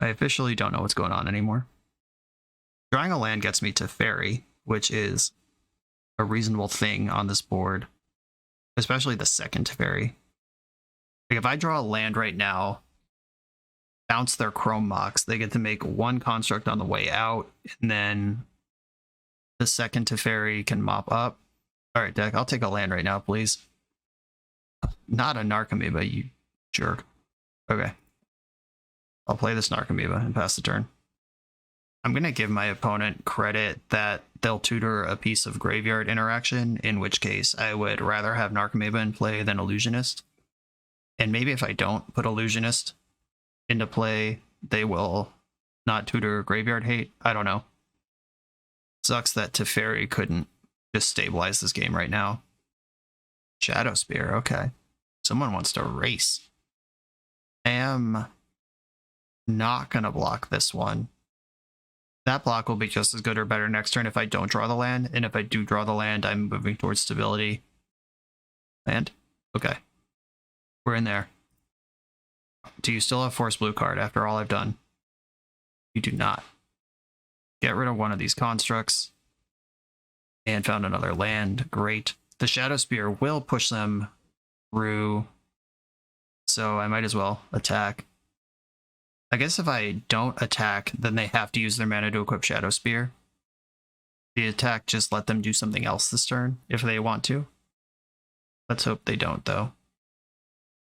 I officially don't know what's going on anymore. Drawing a land gets me to Teferi, which is a reasonable thing on this board. Especially the second Teferi. Like if I draw a land right now, bounce their Chrome Mox, they get to make one construct on the way out, and then the second Teferi can mop up. Alright, deck, I'll take a land right now, please. Not a Narcomoeba, you jerk. Okay. I'll play this Narcomoeba and pass the turn. I'm going to give my opponent credit that they'll tutor a piece of graveyard interaction, in which case I would rather have Narcomoeba in play than Illusionist. And maybe if I don't put Illusionist into play, they will not tutor Graveyard Hate. I don't know. Sucks that Teferi couldn't just stabilize this game right now. Shadow Spear, okay. Someone wants to race. I am not going to block this one. That block will be just as good or better next turn if I don't draw the land, and if I do draw the land, I'm moving towards stability. Land? Okay. We're in there. Do you still have Force Blue card after all I've done? You do not. Get rid of one of these constructs. And found another land. Great. The Shadow Spear will push them through, so I might as well attack. I guess if I don't attack, then they have to use their mana to equip Shadow Spear. The attack just let them do something else this turn, if they want to. Let's hope they don't, though.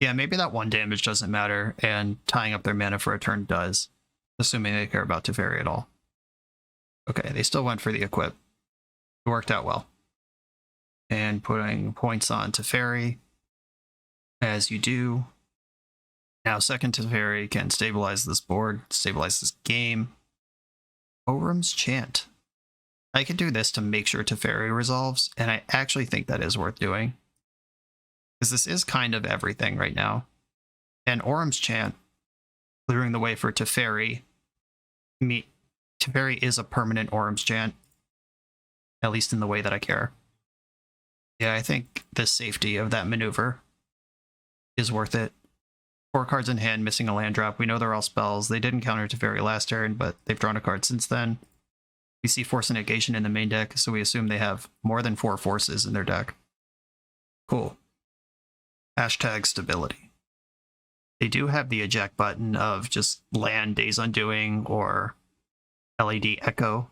Yeah, maybe that 1 damage doesn't matter, and tying up their mana for a turn does, assuming they care about Teferi at all. Okay, they still went for the equip. It worked out well. And putting points on Teferi, as you do. Now, second Teferi can stabilize this board, stabilize this game. Orum's Chant. I could do this to make sure Teferi resolves, and I actually think that is worth doing. Because this is kind of everything right now. And Orum's Chant, clearing the way for Teferi. Teferi is a permanent Orum's Chant, at least in the way that I care. Yeah, I think the safety of that maneuver is worth it. 4 cards in hand, missing a land drop. We know they're all spells. They didn't counter Teferi last turn, but they've drawn a card since then. We see Force and Negation in the main deck, so we assume they have more than 4 forces in their deck. Cool. Hashtag stability. They do have the eject button of just land Days Undoing or LED Echo.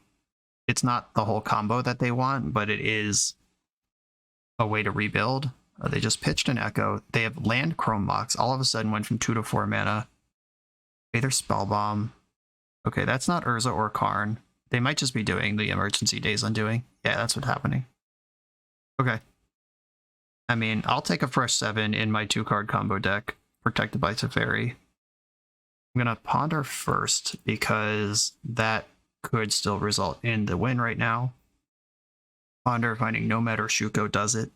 It's not the whole combo that they want, but it is a way to rebuild. They just pitched an Echo. They have land Chrome Mox. All of a sudden went from 2 to 4 mana. Either Spellbomb. Okay, that's not Urza or Karn. They might just be doing the emergency Days Undoing. Yeah, that's what's happening. Okay. I mean, I'll take a fresh 7 in my 2-card combo deck, protected by Teferi. I'm going to Ponder first, because that could still result in the win right now. Ponder, finding Nomad or Shuko does it.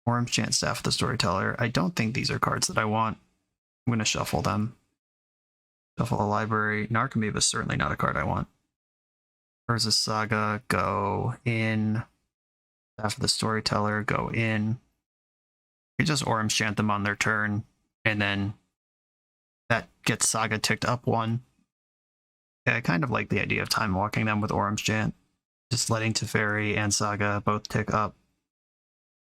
Orum's Chant, Staff of the Storyteller. I don't think these are cards that I want. I'm going to shuffle them. Shuffle the library. Narcomoeba is certainly not a card I want. Urza Saga, go in. After the Storyteller, go in. You just Orim's Chant them on their turn, and then that gets Saga ticked up one. Yeah, I kind of like the idea of time walking them with Orim's Chant. Just letting Teferi and Saga both tick up.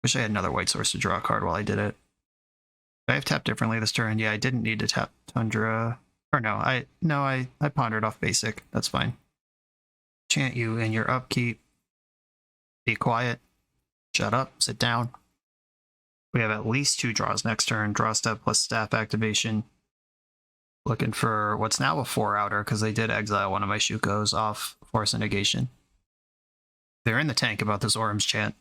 Wish I had another white source to draw a card while I did it. I have tapped differently this turn. Yeah, I didn't need to tap Tundra. Or no, I pondered off basic. That's fine. Chant you in your upkeep. Be quiet. Shut up. Sit down. We have at least 2 draws next turn. Draw step plus staff activation. Looking for what's now a 4-outer because they did exile one of my Shukos off Force and Negation. They're in the tank about this Orim's Chant.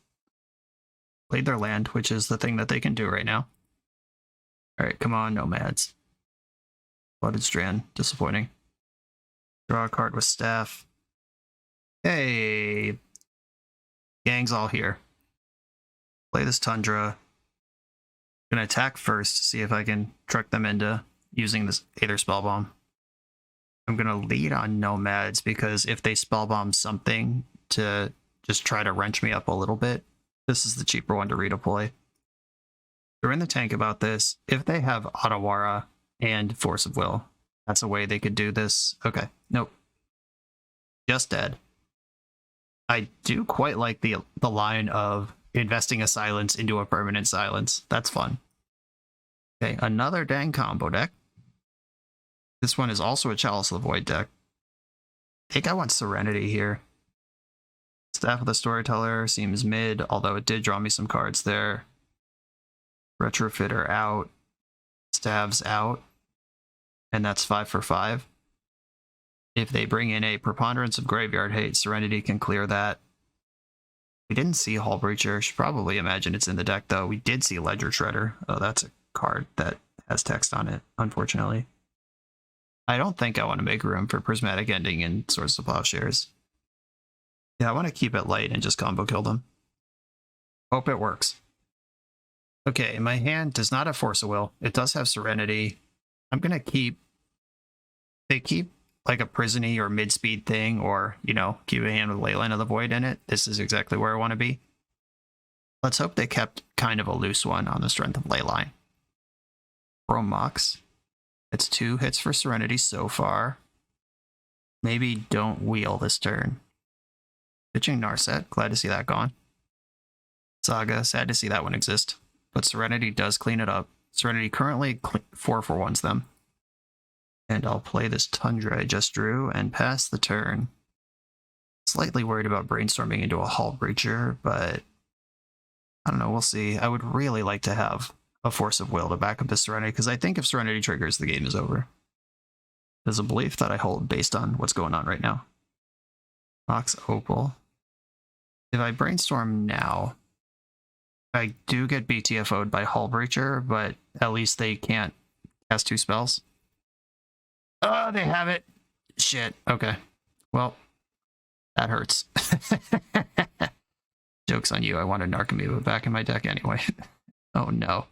Played their land, which is the thing that they can do right now. Alright, come on, Nomads. Flooded Strand. Disappointing. Draw a card with staff. Hey! Gang's all here. Play this Tundra. Gonna attack first to see if I can trick them into using this Aether Spellbomb. I'm gonna lead on Nomads because if they Spellbomb something to just try to wrench me up a little bit, this is the cheaper one to redeploy. They're in the tank about this. If they have Otawara and Force of Will, that's a way they could do this. Okay, nope. Just dead. I do quite like the line of investing a silence into a permanent silence. That's fun. Okay, another dang combo deck. This one is also a Chalice of the Void deck. I think I want Serenity here. Staff of the Storyteller seems mid, although it did draw me some cards there. Retrofitter out. Stavs out. And that's 5 for 5. If they bring in a Preponderance of Graveyard Hate, Serenity can clear that. We didn't see Hull Breacher. Should probably imagine it's in the deck, though. We did see Ledger Shredder. Oh, that's a card that has text on it, unfortunately. I don't think I want to make room for Prismatic Ending and Swords to Plowshares. Yeah, I want to keep it light and just combo kill them. Hope it works. Okay, my hand does not have Force of Will. It does have Serenity. I'm going to keep... They keep like a Prisony or mid-speed thing, or, you know, keep a hand with Leyline of the Void in it. This is exactly where I want to be. Let's hope they kept kind of a loose one on the strength of Leyline. Chrome Mox. It's 2 hits for Serenity so far. Maybe don't wheel this turn. Pitching Narset. Glad to see that gone. Saga. Sad to see that one exist. But Serenity does clean it up. Serenity currently 4 for 1s them. And I'll play this Tundra I just drew and pass the turn. Slightly worried about brainstorming into a Hull Breacher, but I don't know, we'll see. I would really like to have a Force of Will to back up this Serenity, because I think if Serenity triggers, the game is over. There's a belief that I hold based on what's going on right now. Mox Opal. If I brainstorm now, I do get BTFO'd by Hull Breacher, but at least they can't cast 2 spells. Oh, they have it. Shit. Okay. Well, that hurts. Joke's on you. I wanted Narcomoeba back in my deck anyway. Oh, no.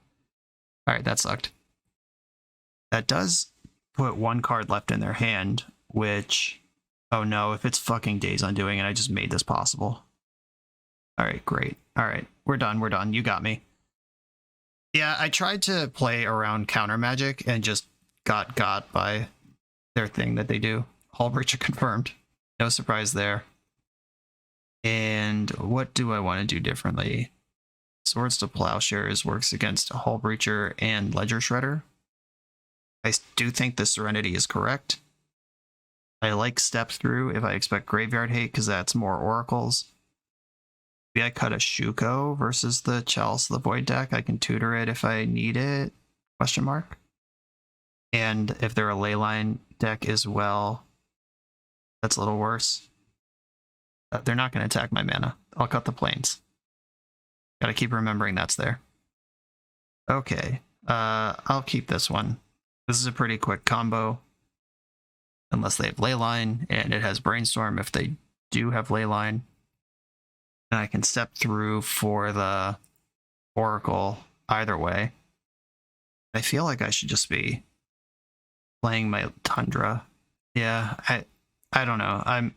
Alright, that sucked. That does put 1 card left in their hand, which... Oh, no. If it's fucking Days Undoing and I just made this possible. Alright, great. Alright, we're done. We're done. You got me. Yeah, I tried to play around counter magic and just got by their thing that they do. Hull Breacher confirmed. No surprise there. And what do I want to do differently? Swords to Plowshares works against Hull Breacher and Ledger Shredder. I do think the Serenity is correct. I like Step Through if I expect Graveyard Hate, because that's more Oracles. Maybe I cut a Shuko versus the Chalice of the Void deck. I can tutor it if I need it? Question mark. And if they're a Leyline deck as well, that's a little worse. They're not going to attack my mana. I'll cut the plains. Gotta keep remembering that's there. Okay, I'll keep this one. This is a pretty quick combo. Unless they have Leyline, and it has Brainstorm if they do have Leyline. And I can Step Through for the Oracle either way. I feel like I should just be playing my Tundra. Yeah, I don't know. I'm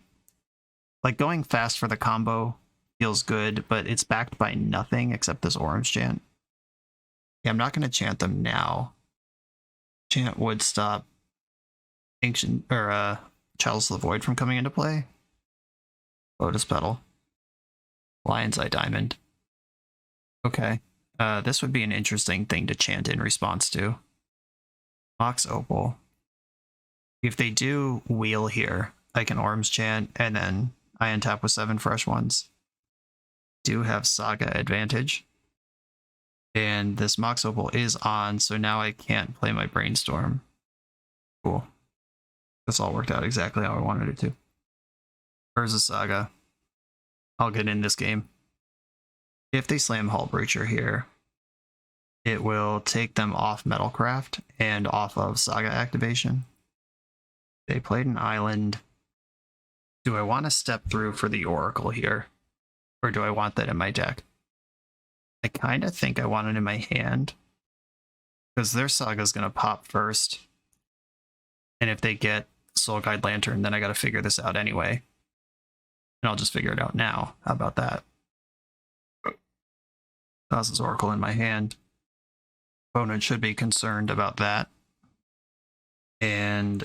like going fast for the combo feels good, but it's backed by nothing except this orange chant. Yeah, I'm not going to chant them now. Chant would stop Ancient or Chalice of the Void from coming into play. Lotus Petal. Lion's Eye Diamond. Okay. This would be an interesting thing to chant in response to. Mox Opal. If they do wheel here, I can Orms chant, and then I untap with 7 fresh ones. Do have Saga advantage. And this Mox Opal is on, so now I can't play my Brainstorm. Cool. This all worked out exactly how I wanted it to. Urza Saga. I'll get in this game. If they slam Hull Breacher here, it will take them off Metalcraft and off of Saga activation. They played an island. Do I want to step through for the Oracle here? Or do I want that in my deck? I kind of think I want it in my hand. Because their Saga's going to pop first. And if they get Soul Guide Lantern, then I got to figure this out anyway. And I'll just figure it out now. How about that? Causes Oracle in my hand. Opponent should be concerned about that. And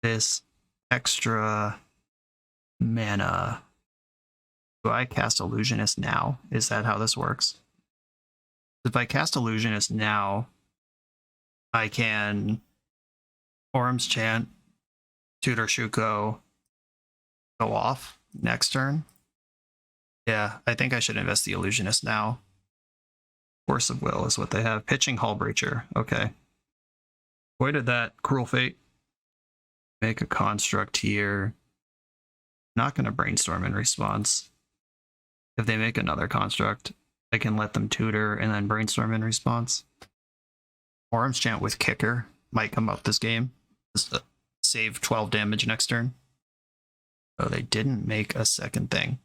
this extra mana. Do I cast Illusionist now? Is that how this works? If I cast Illusionist now, I can Orms chant, Tutor Shuko, go off next turn. Yeah, I think I should invest the Illusionist now. Force of Will is what they have. Pitching Hull Breacher. Okay. Avoided that. Cruel Fate. Make a construct here. Not going to Brainstorm in response. If they make another construct, I can let them tutor and then Brainstorm in response. Orms chant with Kicker might come up this game. Just save 12 damage next turn. Oh, they didn't make a second thing.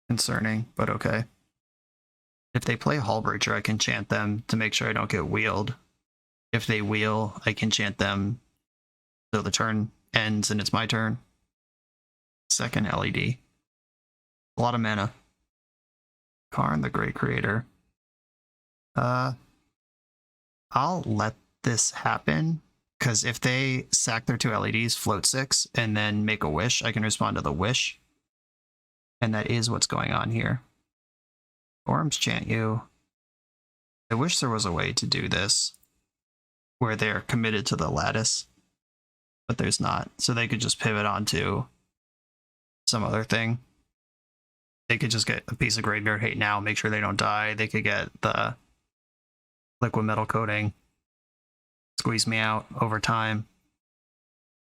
Concerning, but okay. If they play Hull Breacher, I can chant them to make sure I don't get wheeled. If they wheel, I can chant them so the turn ends and it's my turn. Second LED. A lot of mana. Karn, the Great Creator. I'll let this happen, because if they sack their 2 LEDs, float 6, and then make a wish, I can respond to the wish. And that is what's going on here. Orms chant you. I wish there was a way to do this where they're committed to the lattice, but there's not. So they could just pivot onto some other thing. They could just get a piece of Graveyard Hate now, make sure they don't die. They could get the Liquid Metal Coating, squeeze me out over time.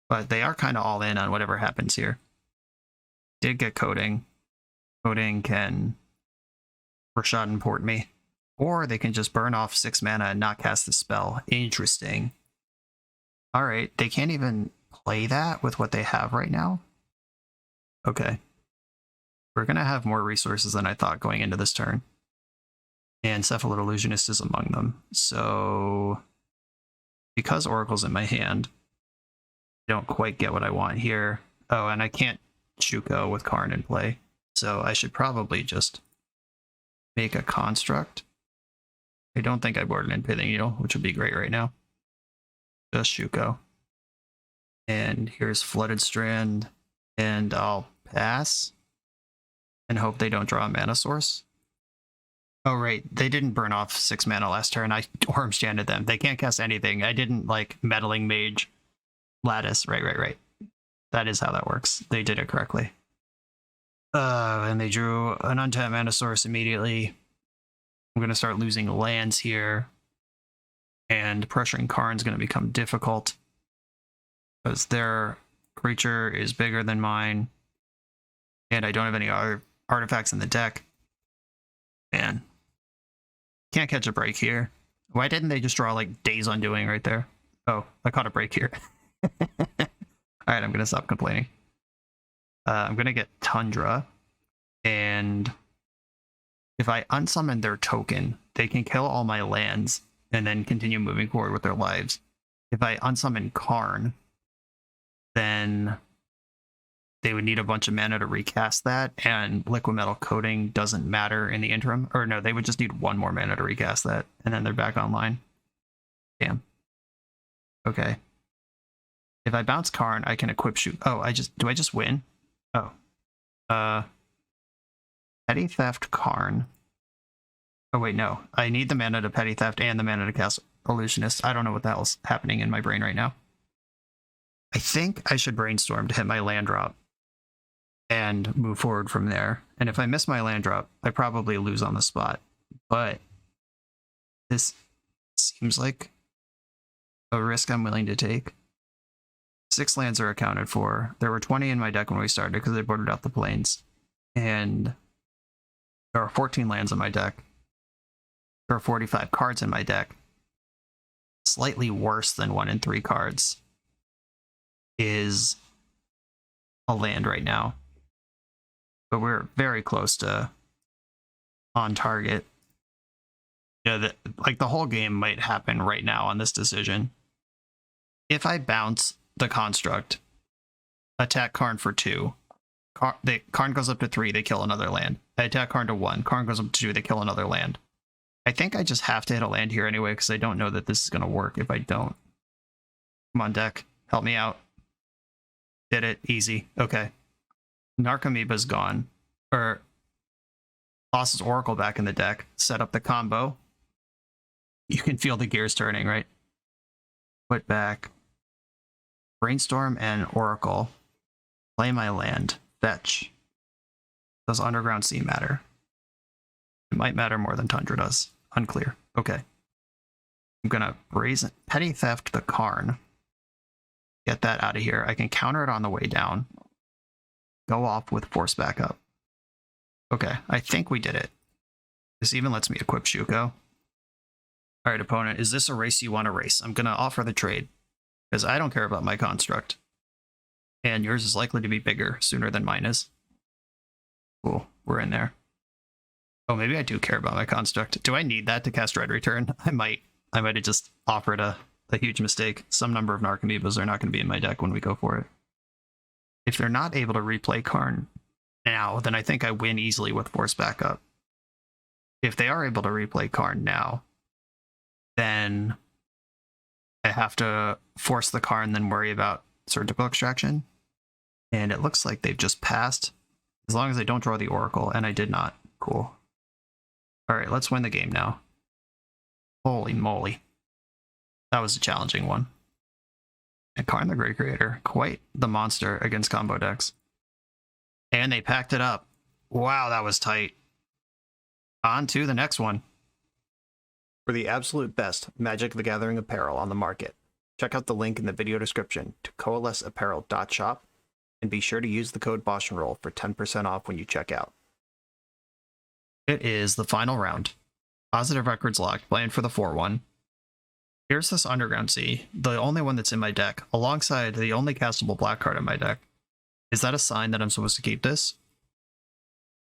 But they are kind of all in on whatever happens here. Did get Coating. Coating can Rashad import me. Or they can just burn off 6 mana and not cast the spell. Interesting. Alright, they can't even play that with what they have right now? Okay. We're going to have more resources than I thought going into this turn. And Cephalid Illusionist is among them. So, because Oracle's in my hand, I don't quite get what I want here. Oh, and I can't Shuko with Karn in play. So I should probably just make a construct. I don't think I boarded in Pithing Needle, which would be great right now. Just Shuko. And here's Flooded Strand. And I'll pass. And hope they don't draw a mana source. Oh, right. They didn't burn off 6 mana last turn. I Orms chanted them. They can't cast anything. I didn't, like, Meddling Mage Lattice. Right. That is how that works. They did it correctly. And they drew an untapped mana source immediately. I'm going to start losing lands here. And pressuring Karn's going to become difficult. Because their creature is bigger than mine. And I don't have any other artifacts in the deck. Man. Can't catch a break here. Why didn't they just draw, like, Days Undoing right there? Oh, I caught a break here. Alright, I'm going to stop complaining. I'm going to get Tundra, and if I unsummon their token, they can kill all my lands and then continue moving forward with their lives. If I unsummon Karn, then they would need a bunch of mana to recast that, and liquid metal coating doesn't matter in the interim. Or no, they would just need 1 more mana to recast that, and then they're back online. Damn. Okay. If I bounce Karn, I can equip shoot. Oh, do I just win? Oh. Petty Theft Karn. Oh wait, no. I need the mana to Petty Theft and the mana to cast Illusionist. I don't know what the hell's happening in my brain right now. I think I should Brainstorm to hit my land drop and move forward from there. And if I miss my land drop, I probably lose on the spot. But this seems like a risk I'm willing to take. 6 lands are accounted for. There were 20 in my deck when we started because I boarded out the plains. And there are 14 lands in my deck. There are 45 cards in my deck. Slightly worse than 1 in 3 cards is a land right now. But we're very close to on target. Yeah, the whole game might happen right now on this decision. If I bounce the construct, attack Karn for 2. Karn goes up to 3, they kill another land. I attack Karn to 1, Karn goes up to 2, they kill another land. I think I just have to hit a land here anyway, because I don't know that this is going to work if I don't. Come on, deck. Help me out. Did it. Easy. Okay. Narcomoeba's gone. Or tosses Oracle back in the deck. Set up the combo. You can feel the gears turning, right? Put back Brainstorm and Oracle. Play my land. Fetch. Does Underground Sea matter? It might matter more than Tundra does. Unclear. Okay. I'm gonna Petty Theft the Karn. Get that out of here. I can counter it on the way down. Go off with Force Backup. Okay, I think we did it. This even lets me equip Shuko. Alright, opponent, is this a race you want to race? I'm gonna offer the trade, because I don't care about my construct. And yours is likely to be bigger sooner than mine is. Cool, we're in there. Oh, maybe I do care about my construct. Do I need that to cast Red Return? I might have just offered a huge mistake. Some number of Narcomoebas are not going to be in my deck when we go for it. If they're not able to replay Karn now, then I think I win easily with Force Backup. If they are able to replay Karn now, then I have to force the Karn and then worry about Surgical Extraction. And it looks like they've just passed. As long as I don't draw the Oracle, and I did not. Cool. Alright, let's win the game now. Holy moly. That was a challenging one. And Karn the Great Creator, quite the monster against combo decks. And they packed it up. Wow, that was tight. On to the next one. For the absolute best Magic the Gathering apparel on the market, check out the link in the video description to coalesceapparel.shop, and be sure to use the code BoshNRoll for 10% off when you check out. It is the final round. Positive records locked, playing for the 4-1. Here's this Underground Sea, the only one that's in my deck, alongside the only castable black card in my deck. Is that a sign that I'm supposed to keep this?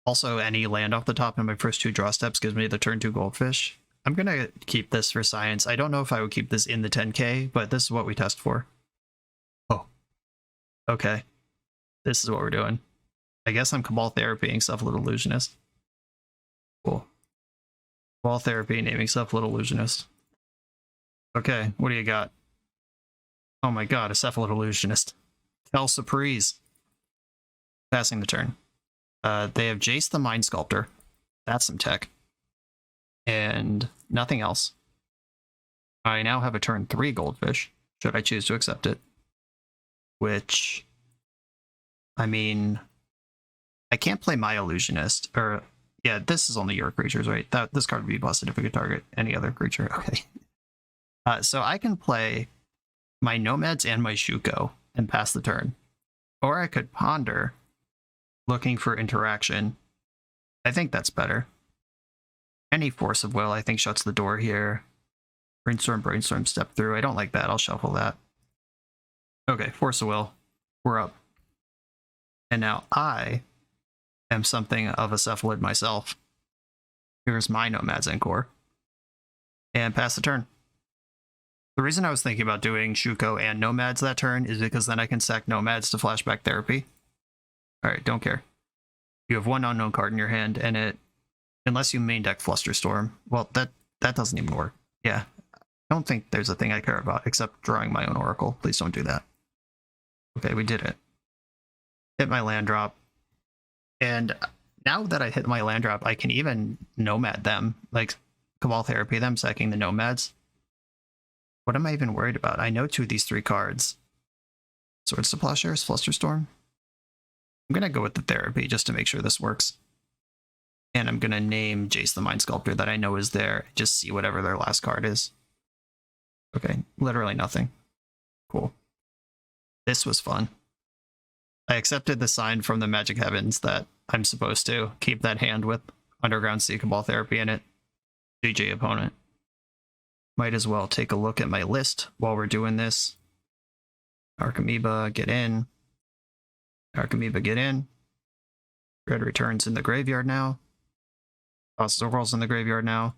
Also, any land off the top in my first 2 draw steps gives me the turn 2 Goldfish. I'm gonna keep this for science. I don't know if I would keep this in the 10k, but this is what we test for. Oh. Okay. This is what we're doing. I guess I'm Cabal Therapying Cephalid Illusionist. Cool. Cabal Therapy, naming Cephalid Illusionist. Okay, what do you got? Oh my god, a Cephalid Illusionist. Kel Surprise. Passing the turn. They have Jace the Mind Sculptor. That's some tech. And nothing else. I now have a turn 3 Goldfish, should I choose to accept it. Which, I mean, I can't play my Illusionist, or, yeah, this is only your creatures, right? This card would be busted if we could target any other creature. Okay. So I can play my Nomads and my Shuko and pass the turn. Or I could Ponder, looking for interaction. I think that's better. Any Force of Will, I think, shuts the door here. Brainstorm, step through. I don't like that. I'll shuffle that. Okay, Force of Will. We're up. And now I am something of a Cephalid myself. Here's my Nomads En-Kor. And pass the turn. The reason I was thinking about doing Shuko and Nomads that turn is because then I can sack Nomads to Flashback Therapy. Alright, don't care. You have one unknown card in your hand, and it, unless you main deck Flusterstorm, well, that doesn't even work. Yeah, I don't think there's a thing I care about, except drawing my own Oracle. Please don't do that. Okay, we did it. Hit my land drop. And now that I hit my land drop, I can even nomad them, like Cabal Therapy them, sacking the nomads. What am I even worried about? I know 2 of these 3 cards. Swords to Plowshares, Flusterstorm. I'm going to go with the Therapy just to make sure this works. And I'm going to name Jace the Mind Sculptor that I know is there. Just see whatever their last card is. Okay, literally nothing. Cool. This was fun. I accepted the sign from the Magic Heavens that I'm supposed to keep that hand with Underground Sea Cabal Therapy in it. GG opponent. Might as well take a look at my list while we're doing this. Archamoeba, get in. Archamoeba, get in. Dread Returns in the graveyard now. Overall's in the graveyard now.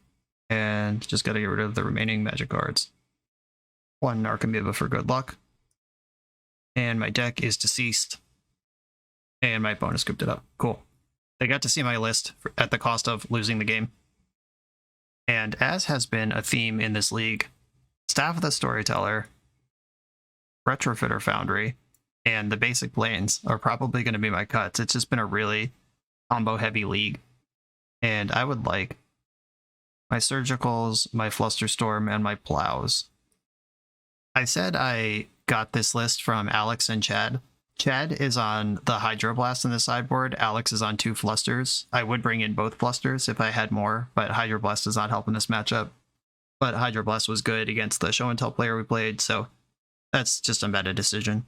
And just gotta get rid of the remaining magic cards. 1 Archamoeba for good luck. And my deck is deceased. And my opponent scooped it up. Cool. They got to see my list at the cost of losing the game. And as has been a theme in this league, Staff of the Storyteller, Retrofitter Foundry, and the basic planes are probably going to be my cuts. It's just been a really combo-heavy league. And I would like my Surgicals, my Flusterstorm, and my Plows. I said I got this list from Alex and Chad. Chad is on the Hydroblast in the sideboard. Alex is on 2 Flusters. I would bring in both Flusters if I had more, but Hydroblast is not helping this matchup. But Hydroblast was good against the Show and Tell player we played, so that's just a meta decision.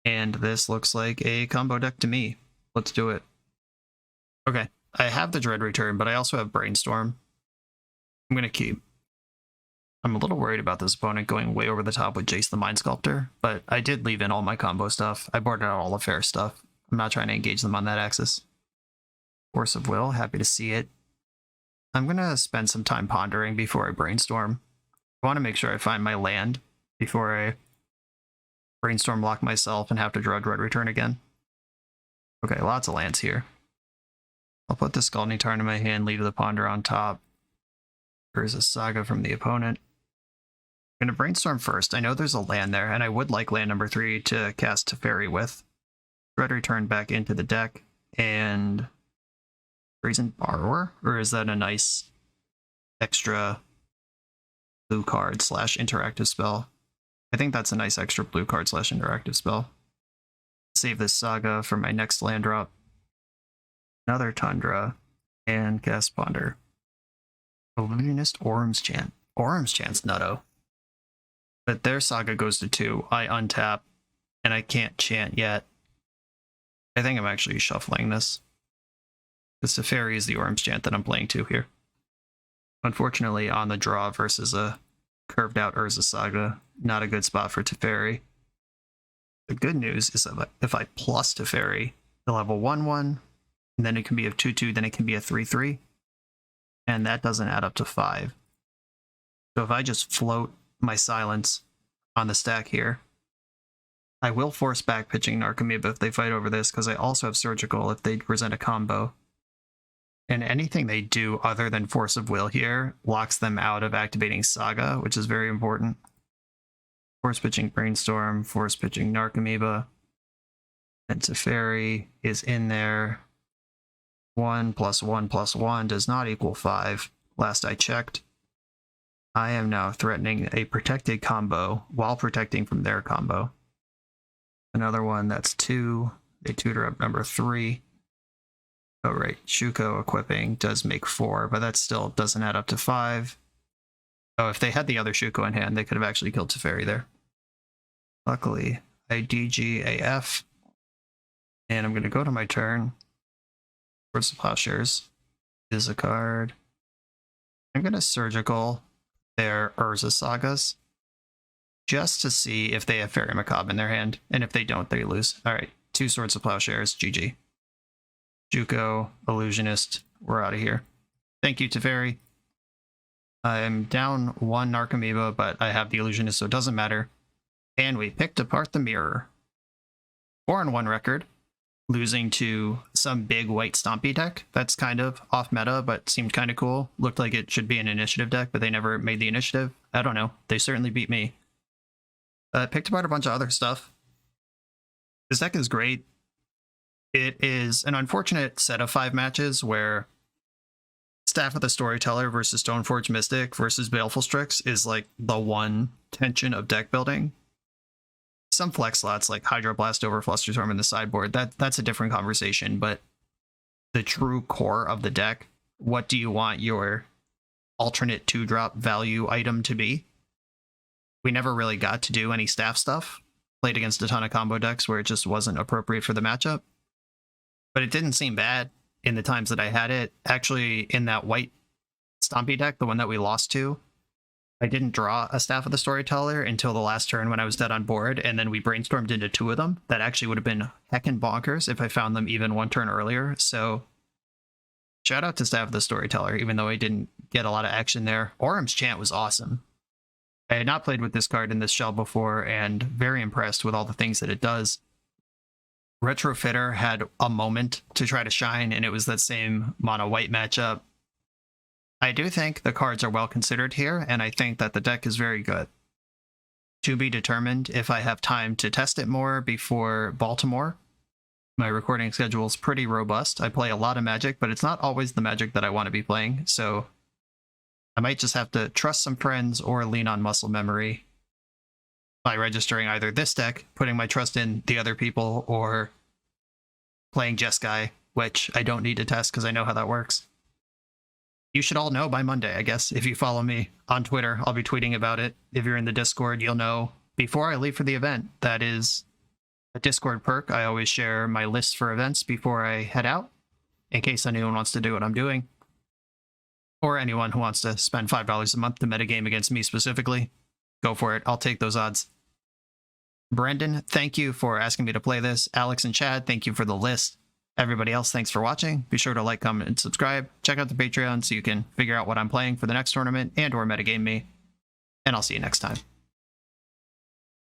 And this looks like a combo deck to me. Let's do it. Okay, I have the Dread Return, but I also have Brainstorm. I'm going to keep. I'm a little worried about this opponent going way over the top with Jace the Mind Sculptor, but I did leave in all my combo stuff. I boarded out all the fair stuff. I'm not trying to engage them on that axis. Force of Will, happy to see it. I'm going to spend some time pondering before I brainstorm. I want to make sure I find my land before I brainstorm lock myself and have to draw Dread Return again. Okay, lots of lands here. I'll put the Scalding Tarn in my hand, leave the Ponder on top. There's a Saga from the opponent. I'm going to brainstorm first. I know there's a land there, and I would like land number 3 to cast Teferi with. Dread Return back into the deck, and Brazen Borrower? Or is that a nice extra blue card / interactive spell? I think that's a nice extra blue card / interactive spell. Save this Saga for my next land drop. Another Tundra, and cast Ponder. Illusionist Orm's Chant. Orm's Chant's nutto. But their Saga goes to 2. I untap, and I can't chant yet. I think I'm actually shuffling this. Because Teferi is the Orm's Chant that I'm playing to here. Unfortunately, on the draw versus a curved out Urza Saga, not a good spot for Teferi. The good news is that if I plus Teferi, they'll have a 1/1, and then it can be a 2/2, then it can be a 3/3. And that doesn't add up to 5. So if I just float my silence on the stack here, I will force back pitching Archamoeba if they fight over this, because I also have Surgical if they present a combo. And anything they do other than Force of Will here locks them out of activating Saga, which is very important. Force pitching Brainstorm, force pitching Narcomoeba, and Teferi is in there. 1 + 1 + 1 does not equal 5. Last I checked. I am now threatening a protected combo while protecting from their combo. Another one, that's 2. They tutor up number 3. Oh, right. Shuko equipping does make 4, but that still doesn't add up to 5. Oh, if they had the other Shuko in hand, they could have actually killed Teferi there. Luckily, I DG AF. And I'm going to go to my turn. Towards the Plowshares is a card. I'm going to Surgical their Urza Sagas just to see if they have Fairy Macabre in their hand, and if they don't, they lose. Alright, 2 Swords of Plowshares, GG. Juko, Illusionist, we're out of here. Thank you, Teferi. I'm down 1 Narcomoeba, but I have the Illusionist, so it doesn't matter. And we picked apart the mirror. 4-1 record. losing to some big white stompy deck that's kind of off meta, but seemed kind of cool. Looked like it should be an initiative deck, but they never made the initiative. I don't know. They certainly beat me. Picked apart a bunch of other stuff. This deck is great. It is an unfortunate set of 5 matches where Staff of the Storyteller versus Stoneforge Mystic versus Baleful Strix is like the one tension of deck building. Some flex slots like Hydroblast over Flusterstorm in the sideboard, that's a different conversation, but the true core of the deck, what do you want your alternate 2-drop value item to be? We never really got to do any staff stuff. Played against a ton of combo decks where it just wasn't appropriate for the matchup. But it didn't seem bad in the times that I had it. Actually, in that white Stompy deck, the one that we lost to, I didn't draw a Staff of the Storyteller until the last turn when I was dead on board, and then we brainstormed into 2 of them. That actually would have been heckin' bonkers if I found them even 1 turn earlier. So shout out to Staff of the Storyteller, even though I didn't get a lot of action there. Orum's Chant was awesome. I had not played with this card in this shell before, and very impressed with all the things that it does. Retrofitter had a moment to try to shine, and it was that same mono-white matchup. I do think the cards are well considered here, and I think that the deck is very good. To be determined if I have time to test it more before Baltimore. My recording schedule is pretty robust. I play a lot of Magic, but it's not always the Magic that I want to be playing, so I might just have to trust some friends or lean on muscle memory by registering either this deck, putting my trust in the other people, or playing Jeskai, which I don't need to test because I know how that works. You should all know by Monday, I guess. If you follow me on Twitter, I'll be tweeting about it. If you're in the Discord, you'll know before I leave for the event. That is a Discord perk. I always share my list for events before I head out, in case anyone wants to do what I'm doing. Or anyone who wants to spend $5 a month to metagame against me specifically. Go for it. I'll take those odds. Brendan, thank you for asking me to play this. Alex and Chad, thank you for the list. Everybody else, thanks for watching. Be sure to like, comment, and subscribe. Check out the Patreon so you can figure out what I'm playing for the next tournament and or metagame me. And I'll see you next time.